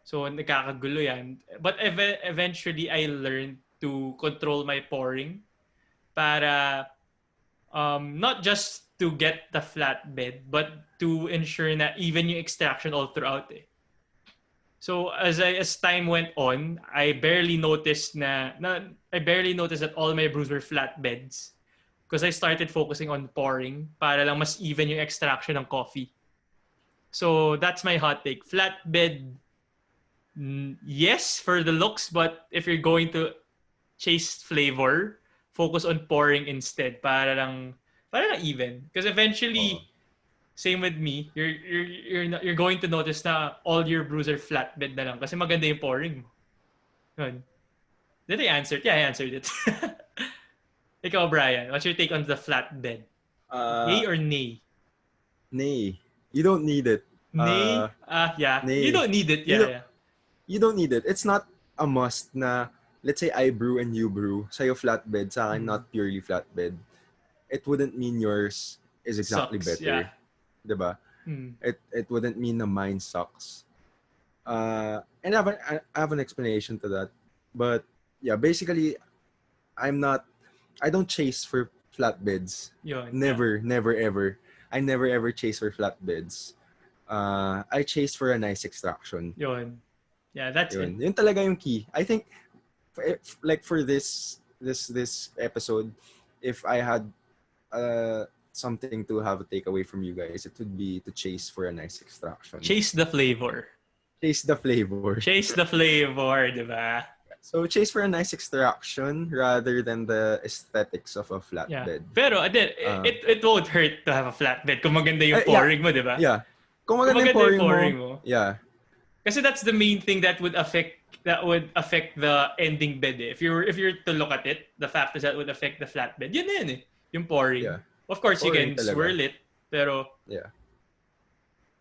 so, nagkakagulo yan. But eventually, I learned to control my pouring para not just to get the flatbed, but to ensure na even yung extraction all throughout eh. So, as time went on, I barely noticed that all my brews were flatbeds because I started focusing on pouring para lang mas even yung extraction ng coffee. So, that's my hot take. Flatbed, yes for the looks, but if you're going to chase flavor, focus on pouring instead para lang even. Because Oh. eventually, same with me, you're going to notice na all your brews are flatbed na lang kasi maganda yung pouring mo. Yun. Did I answer it? Yeah, I answered it. Ikaw, Brian, what's your take on the flatbed? Uh, Yay or nay? nay. You don't need it. Nay? Yeah. You Nay. don't need it. You Yeah, don't. yeah. You don't need it. It's not a must na, let's say I brew and you brew, sa'yo flatbed, sa akin not purely flatbed. It wouldn't mean yours is exactly Sucks. Yeah. better. Diba? It wouldn't mean na mine sucks. And I have an explanation to that. But yeah, basically, I don't chase for flatbeds. Yun, Never, never, ever. I never, ever chase for flatbeds. I chase for a nice extraction. Yun. Yeah, that's Yun. it. Yun talaga yung key. I think, like for this episode, if I had something to have a takeaway from you guys, it would be to chase for a nice extraction. Chase the flavor. Chase the flavor. Chase the flavor, di ba? So chase for a nice extraction rather than the aesthetics of a Yeah. flatbed. Pero again, it won't hurt to have a flatbed kung maganda yung pouring mo, di ba? Yeah. Kung Kung maganda yung pouring mo. yeah. Kasi that's the main thing that would affect the ending bed eh. If you're to look at it, the factors that would affect the flatbed, yun na yun eh. Yung pouring. Yeah. Of course, Pouring you can talaga. swirl it, pero Yeah.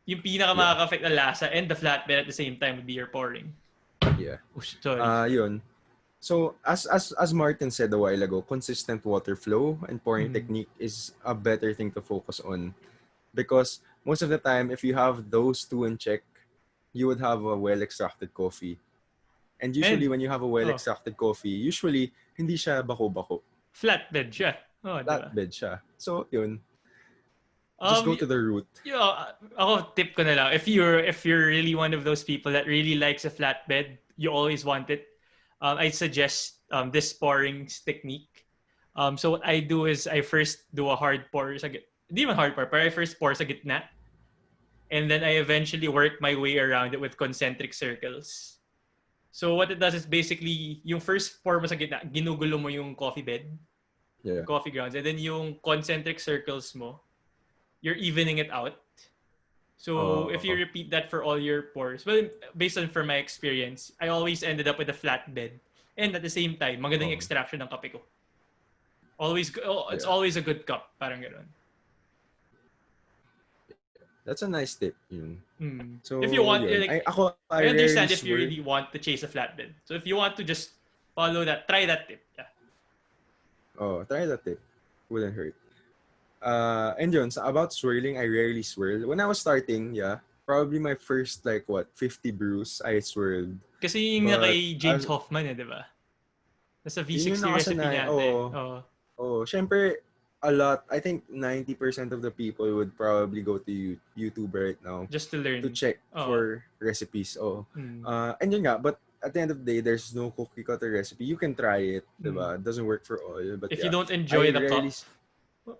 yung pinaka makaka-affect na lasa and the flatbed at the same time would be your pouring. Yeah. Oh, sorry. Yun. So as Martin said a while ago, consistent water flow and pouring technique is a better thing to focus on, because most of the time if you have those two in check, you would have a well extracted coffee. And usually when you have a well extracted coffee, usually hindi siya bako-bako. Flatbed siya. Oh, flatbed siya. So yun. Just go to the root. Ako tip ko na lang. If you're really one of those people that really likes a flatbed, you always want it. I suggest this pouring technique. So what I do is I first do a hard pour sa hindi man hard pour, pero I first pour sa gitna, and then I eventually work my way around it with concentric circles. So what it does is basically yung first pour mo sa gitna, ginugulo mo yung coffee bed, Yeah. yung coffee grounds, and then yung concentric circles mo, you're evening it out. So if you Oh. repeat that for all your pours, well, based on for my experience, I always ended up with a flat bed. And at the same time, magandang Oh. extraction ng kape ko. It's Yeah. always a good cup, parang gano'n. That's a nice tip. Yun. If you So, want, yun. like, I I rarely understand if you swirl. really want to chase a flatbed. So if you want to just follow that, try that tip. Yeah. Oh, try that tip. Wouldn't hurt. And yun, about swirling, I rarely swirl. When I was starting, yeah, probably my first, 50 brews, I swirled. Kasi yung But, kay James Hoffman di ba? Nasa yun yung V60 recipe nakasanay. niya ate. Syempre, I think 90% of the people would probably go to YouTube right now Just to learn. to check for recipes. And yun nga, but at the end of the day, there's no cookie cutter recipe. You can try it, diba? It doesn't work for all. But if yeah, you don't enjoy I the rarely cup,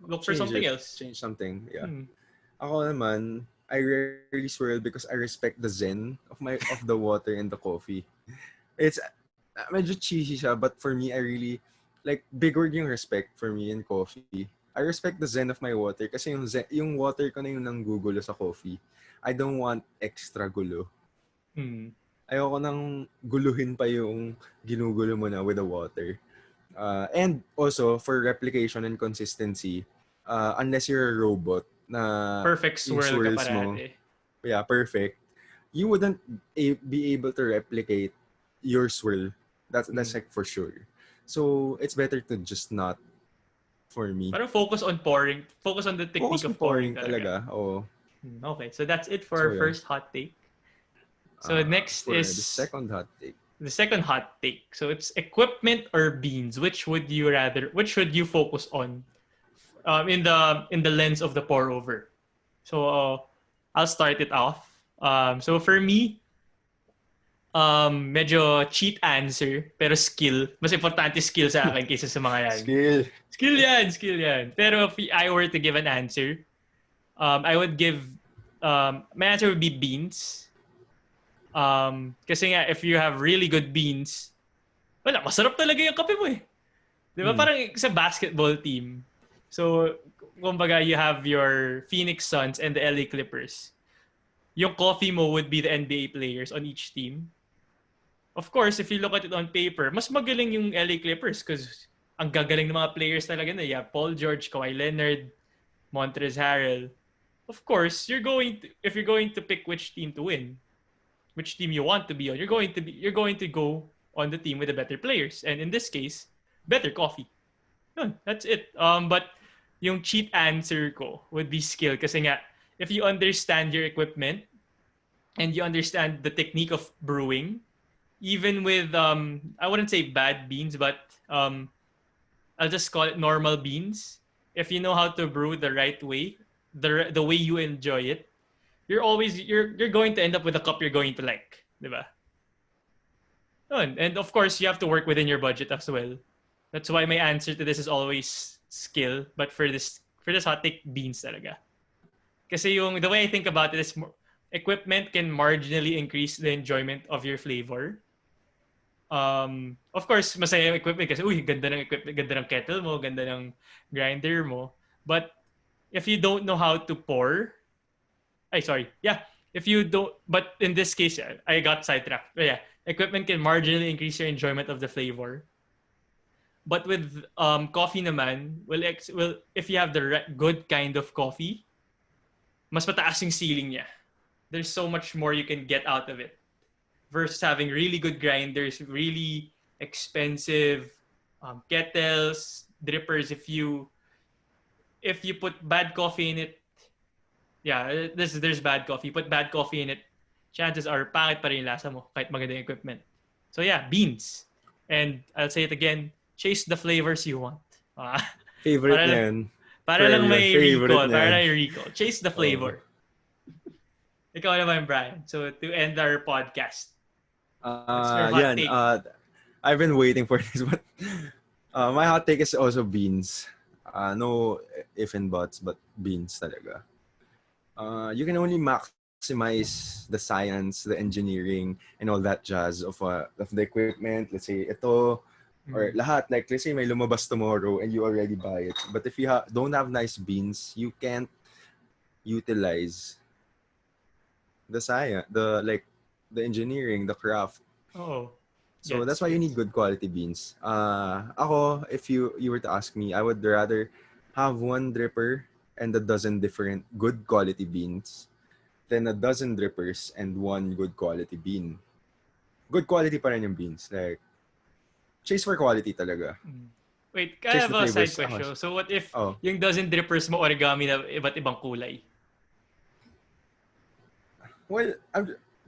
look for something else. Change something, yeah. Ako naman, I rarely swirl because I respect the zen of the water and the coffee. It's medyo cheesy siya, but for me, I really big word yung respect for me in coffee. I respect the zen of my water kasi yung water ko na yung nanggugulo sa coffee. I don't want extra gulo. Ayoko nang guluhin pa yung ginugulo mo na with the water. And also, for replication and consistency, unless you're a robot na perfect yung swirl ka swirls mo, parate. yeah, perfect, you wouldn't be able to replicate your swirl. That's like for sure. So, it's better to just not, for me. Parang focus on pouring. Focus on the technique of pouring talaga. Oo. Okay, so that's it for our first hot take. So next for is the second hot take. The second hot take. So it's equipment or beans. Which would you rather? Which should you focus on? In the lens of the pour over. So I'll start it off. So for me, medyo cheat answer pero skill. Mas importante skill sa akin kaysa sa mga yan. Skill yan. Pero if I were to give an answer, I would give my answer would be beans. Kasi nga, if you have really good beans, wala, masarap talaga yung kape mo eh. Di ba? Parang sa basketball team. So, kumbaga, you have your Phoenix Suns and the LA Clippers. Yung coffee mo would be the NBA players on each team. Of course, if you look at it on paper, mas magaling yung LA Clippers because ang gagaling ng mga players talaga na. You have Paul George, Kawhi Leonard, Montrezl Harrell. Of course, if you're going to pick which team to win, which team you want to be on, you're going to go on the team with the better players, and in this case, better coffee. Yun, that's it. But yung cheat answer ko would be skill kasi nga if you understand your equipment and you understand the technique of brewing, even with I wouldn't say bad beans, but I'll just call it normal beans. If you know how to brew the right way, the way you enjoy it, you're going to end up with a cup you're going to like, diba? And of course, you have to work within your budget as well. That's why my answer to this is always skill. But for this hot take, beans talaga. Kasi the way I think about it is equipment can marginally increase the enjoyment of your flavor. Of course, masaya yung equipment kasi ganda ng equipment, ganda ng kettle mo, ganda ng grinder mo. But if you don't know how to pour, if you don't, but in this case, I got sidetracked. But yeah, equipment can marginally increase your enjoyment of the flavor. But with coffee naman, if you have the good kind of coffee, mas mataas yung ceiling niya. There's so much more you can get out of it versus having really good grinders, really expensive kettles, drippers. If you put bad coffee in it, there's bad coffee. Put bad coffee in it, chances are pangit pa rin yung lasa mo kahit maganda yung equipment. So yeah, beans. And I'll say it again, chase the flavors you want. Favorite yan. Para lang may recall. Para lang may recall. Chase the flavor. Ikaw naman, Brian. So to end our podcast, what's your hot take? I've been waiting for this, but my hot take is also beans. No if and buts, but beans talaga. You can only maximize the science, the engineering, and all that jazz of the equipment. Let's say ito or lahat. Like let's say may lumabas tomorrow and you already buy it. But if you don't have nice beans, you can't utilize the science, the engineering, the craft. Oh. So that's why you need good quality beans. Ako, if you were to ask me, I would rather have one dripper and a dozen different good quality beans than a dozen drippers and one good quality bean. Good quality pa rin yung beans. Like, chase for quality talaga. Wait, I Chase have the a flavors. side question. So what if Oh. yung dozen drippers mo origami na iba't ibang kulay? Well,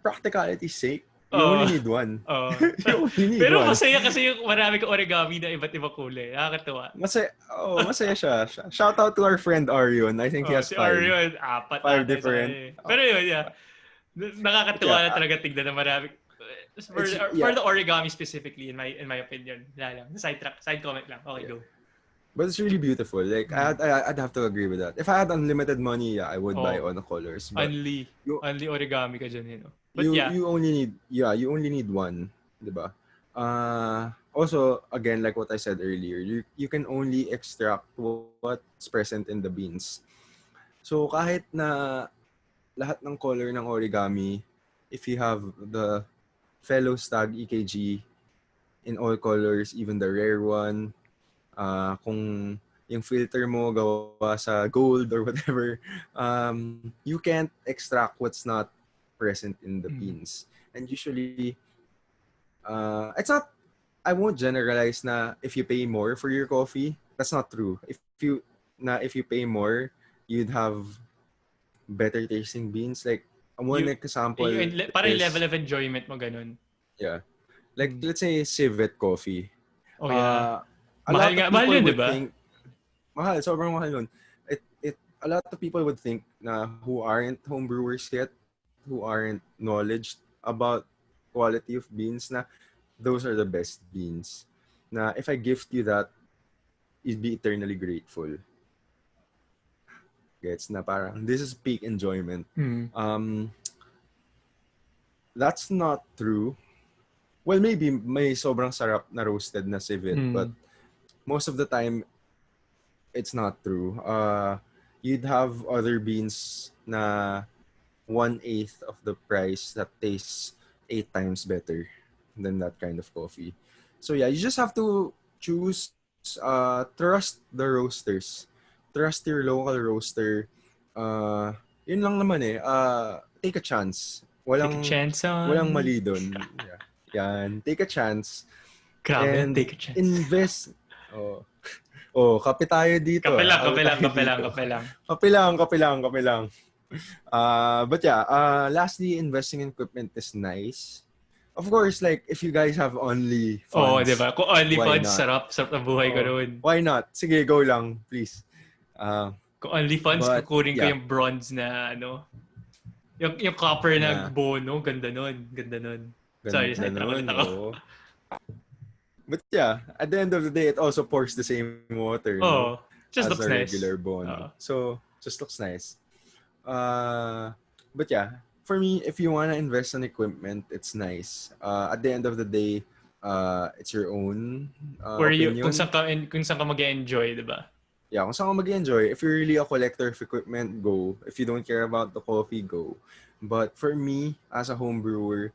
practicality's sake, you only need one. You only need Pero one. masaya kasi yung marami kang origami na iba't ibang kulay. Nakakatuwa. Masaya siya. Shout out to our friend Arion. I think he has si 5. Arion, 4 5 ata different. Pero yun, yeah. Nakakatuwa na talaga tignan na marami. For the origami specifically, in my opinion. Side comment lang. Okay, go. But it's really beautiful. Like, I'd have to agree with that. If I had unlimited money, yeah, I would buy all the colors. But only origami ka dyan, you know. But you only need one, diba? Also, again, like what I said earlier, you can only extract what's present in the beans. So, kahit na lahat ng color ng origami, if you have the fellow stag EKG in all colors, even the rare one, kung yung filter mo gawa sa gold or whatever, you can't extract what's not present in the beans. And usually, it's not, I won't generalize na if you pay more for your coffee, that's not true. If you pay more, you'd have better tasting beans. Like, one example parang is, level of enjoyment mo ganun. Yeah. Like, let's say, civet coffee. Oh, yeah. A lot of people yun, would diba? think, sobrang mahal yun. A lot of people would think na who aren't homebrewers yet, who aren't knowledge about quality of beans, na those are the best beans. Na if I gift you that, you'd be eternally grateful. Gets na parang, this is peak enjoyment. That's not true. Well, maybe may sobrang sarap na roasted na civet, but most of the time, it's not true. You'd have other beans na 1/8 of the price that tastes 8 times better than that kind of coffee. So yeah, you just have to choose, trust the roasters. Trust your local roaster. Yun lang naman eh. Take a chance. Take a chance on. Walang mali dun. Yeah. Yan. Take a chance. Grabe, and take a chance. Invest. Kape tayo dito. Kape lang. But yeah, lastly, investing in equipment is nice. Of course, like, if you guys have only funds. Diba? Kung only funds, sarap na buhay ko ron. Why not? Sige, go lang, please. Kung only funds, kukunin ko yung bronze na, yung copper na bono, ganda nun. Sorry, sidetrack ulit ako. But yeah, at the end of the day, it also pours the same water. Just as looks a nice. Regular bono. So, just looks nice. But yeah, for me, if you wanna invest in equipment, it's nice. At the end of the day, it's your own opinion. Kung saan ka mag-enjoy, diba? Yeah, kung saan ka mag-enjoy. If you're really a collector of equipment, go. If you don't care about the coffee, go. But for me, as a home brewer,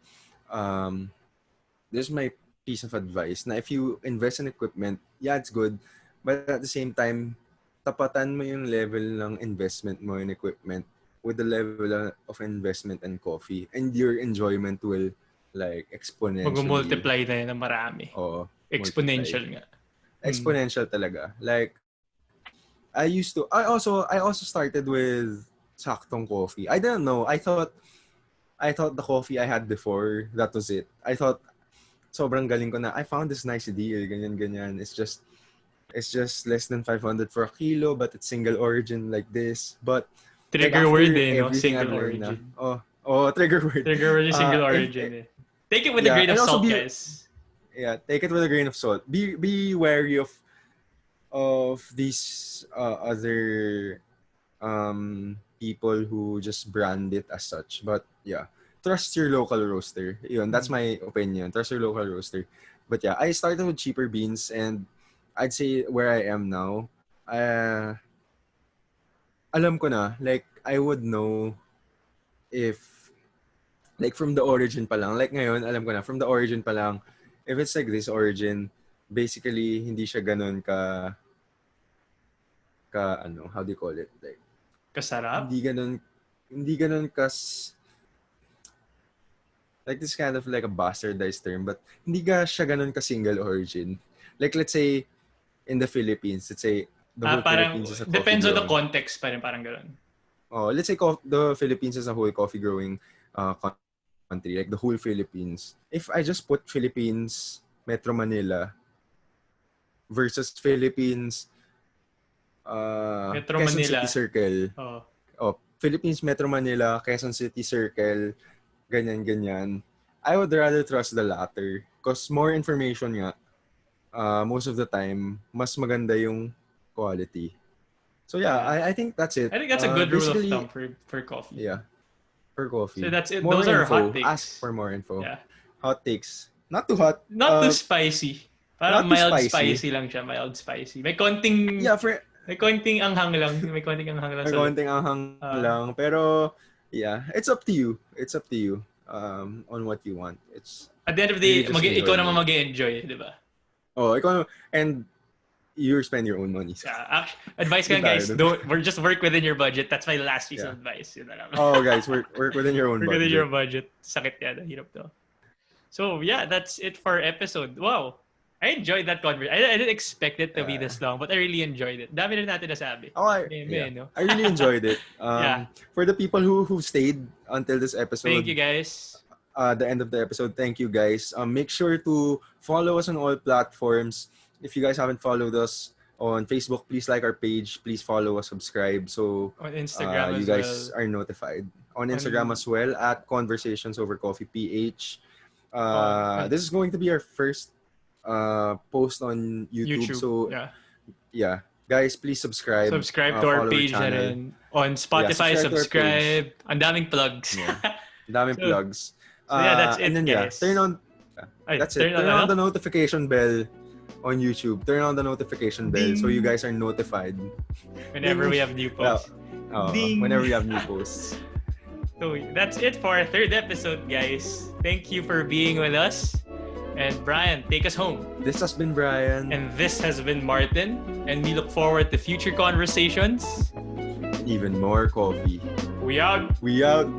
this is my piece of advice na if you invest in equipment, yeah, it's good. But at the same time, tapatan mo yung level ng investment mo in equipment with the level of investment in coffee, and your enjoyment will like exponentially. Mag-multiply na yun ng marami. Exponential multiply. nga. Exponential talaga. Like, I also started with saktong coffee. I didn't know. I thought the coffee I had before, that was it. I thought sobrang galing ko na. I found this nice deal, ganyan. It's just less than 500 for a kilo, but it's single origin like this. But trigger word no? Single origin. Trigger word. Trigger word yung single origin eh. Take it with a grain of salt, guys. yeah, take it with a grain of salt. Be wary of these other people who just brand it as such. But yeah, trust your local roaster. Yun, that's my opinion. Trust your local roaster. But yeah, I started with cheaper beans, and I'd say where I am now, alam ko na, like, I would know if, like, from the origin pa lang, like ngayon, alam ko na, from the origin pa lang, if it's like this origin, basically, hindi siya ganun ano, how do you call it? Like, Kasarap? hindi ganun like, this kind of like a bastardized term, but hindi siya ganun ka-single origin. Like, let's say, in the Philippines, let's say, the whole Parang, Philippines is a coffee depends on the growing. context pa rin, parang gano'n. Oh, let's say the Philippines is a whole coffee growing country, like the whole Philippines. If I just put Philippines, Metro Manila versus Philippines, Metro Quezon Manila. City Circle. Philippines, Metro Manila, Quezon City Circle, ganyan. I would rather trust the latter because more information nga, most of the time, mas maganda yung quality. So yeah, I think that's it. I think that's a good rule of Basically, thumb for coffee. yeah, for coffee. So that's it. More Those are info. hot takes. Ask for more info. Yeah. Hot takes. Not too hot. Not too spicy. Parang not too mild spicy. lang siya. Mild spicy. May konting... Yeah, may konting anghang lang. May konting anghang lang. May konting anghang lang. Pero, yeah, it's up to you. It's up to you on what you want. It's at the end of the day, ikaw naman mag-enjoy, di ba? Oh, ikaw, and you spend your own money. So. Yeah, advice ka guys, just work within your budget. That's my last piece of advice. Yun na lang. Oh, guys, work within your own budget. Work within your budget. Sakit yan. Hirap to. So, yeah, that's it for our episode. Wow. I enjoyed that conversation. I didn't expect it to be this long, but I really enjoyed it. Dami rin natin nasabi. Oh, I really enjoyed it. For the people who stayed until this episode. Thank you, guys. The end of the episode. Thank you, guys. Make sure to follow us on all platforms. If you guys haven't followed us on Facebook, please like our page. Please follow us, subscribe. So on Instagram you guys are notified. On Instagram as well at Conversations Over Coffee PH. This is going to be our first post on YouTube. So yeah. Guys, please subscribe. Subscribe to our page na rin. On Spotify, subscribe. Ang daming plugs. Daming plugs. So yeah, that's it, and then, guys. Turn on the notification bell on YouTube. Turn on the notification bell so you guys are notified whenever we have new posts. Whenever we have new posts. So that's it for our third episode, guys. Thank you for being with us. And Brian, take us home. This has been Brian. And this has been Martin. And we look forward to future conversations. Even more coffee. We out. We out.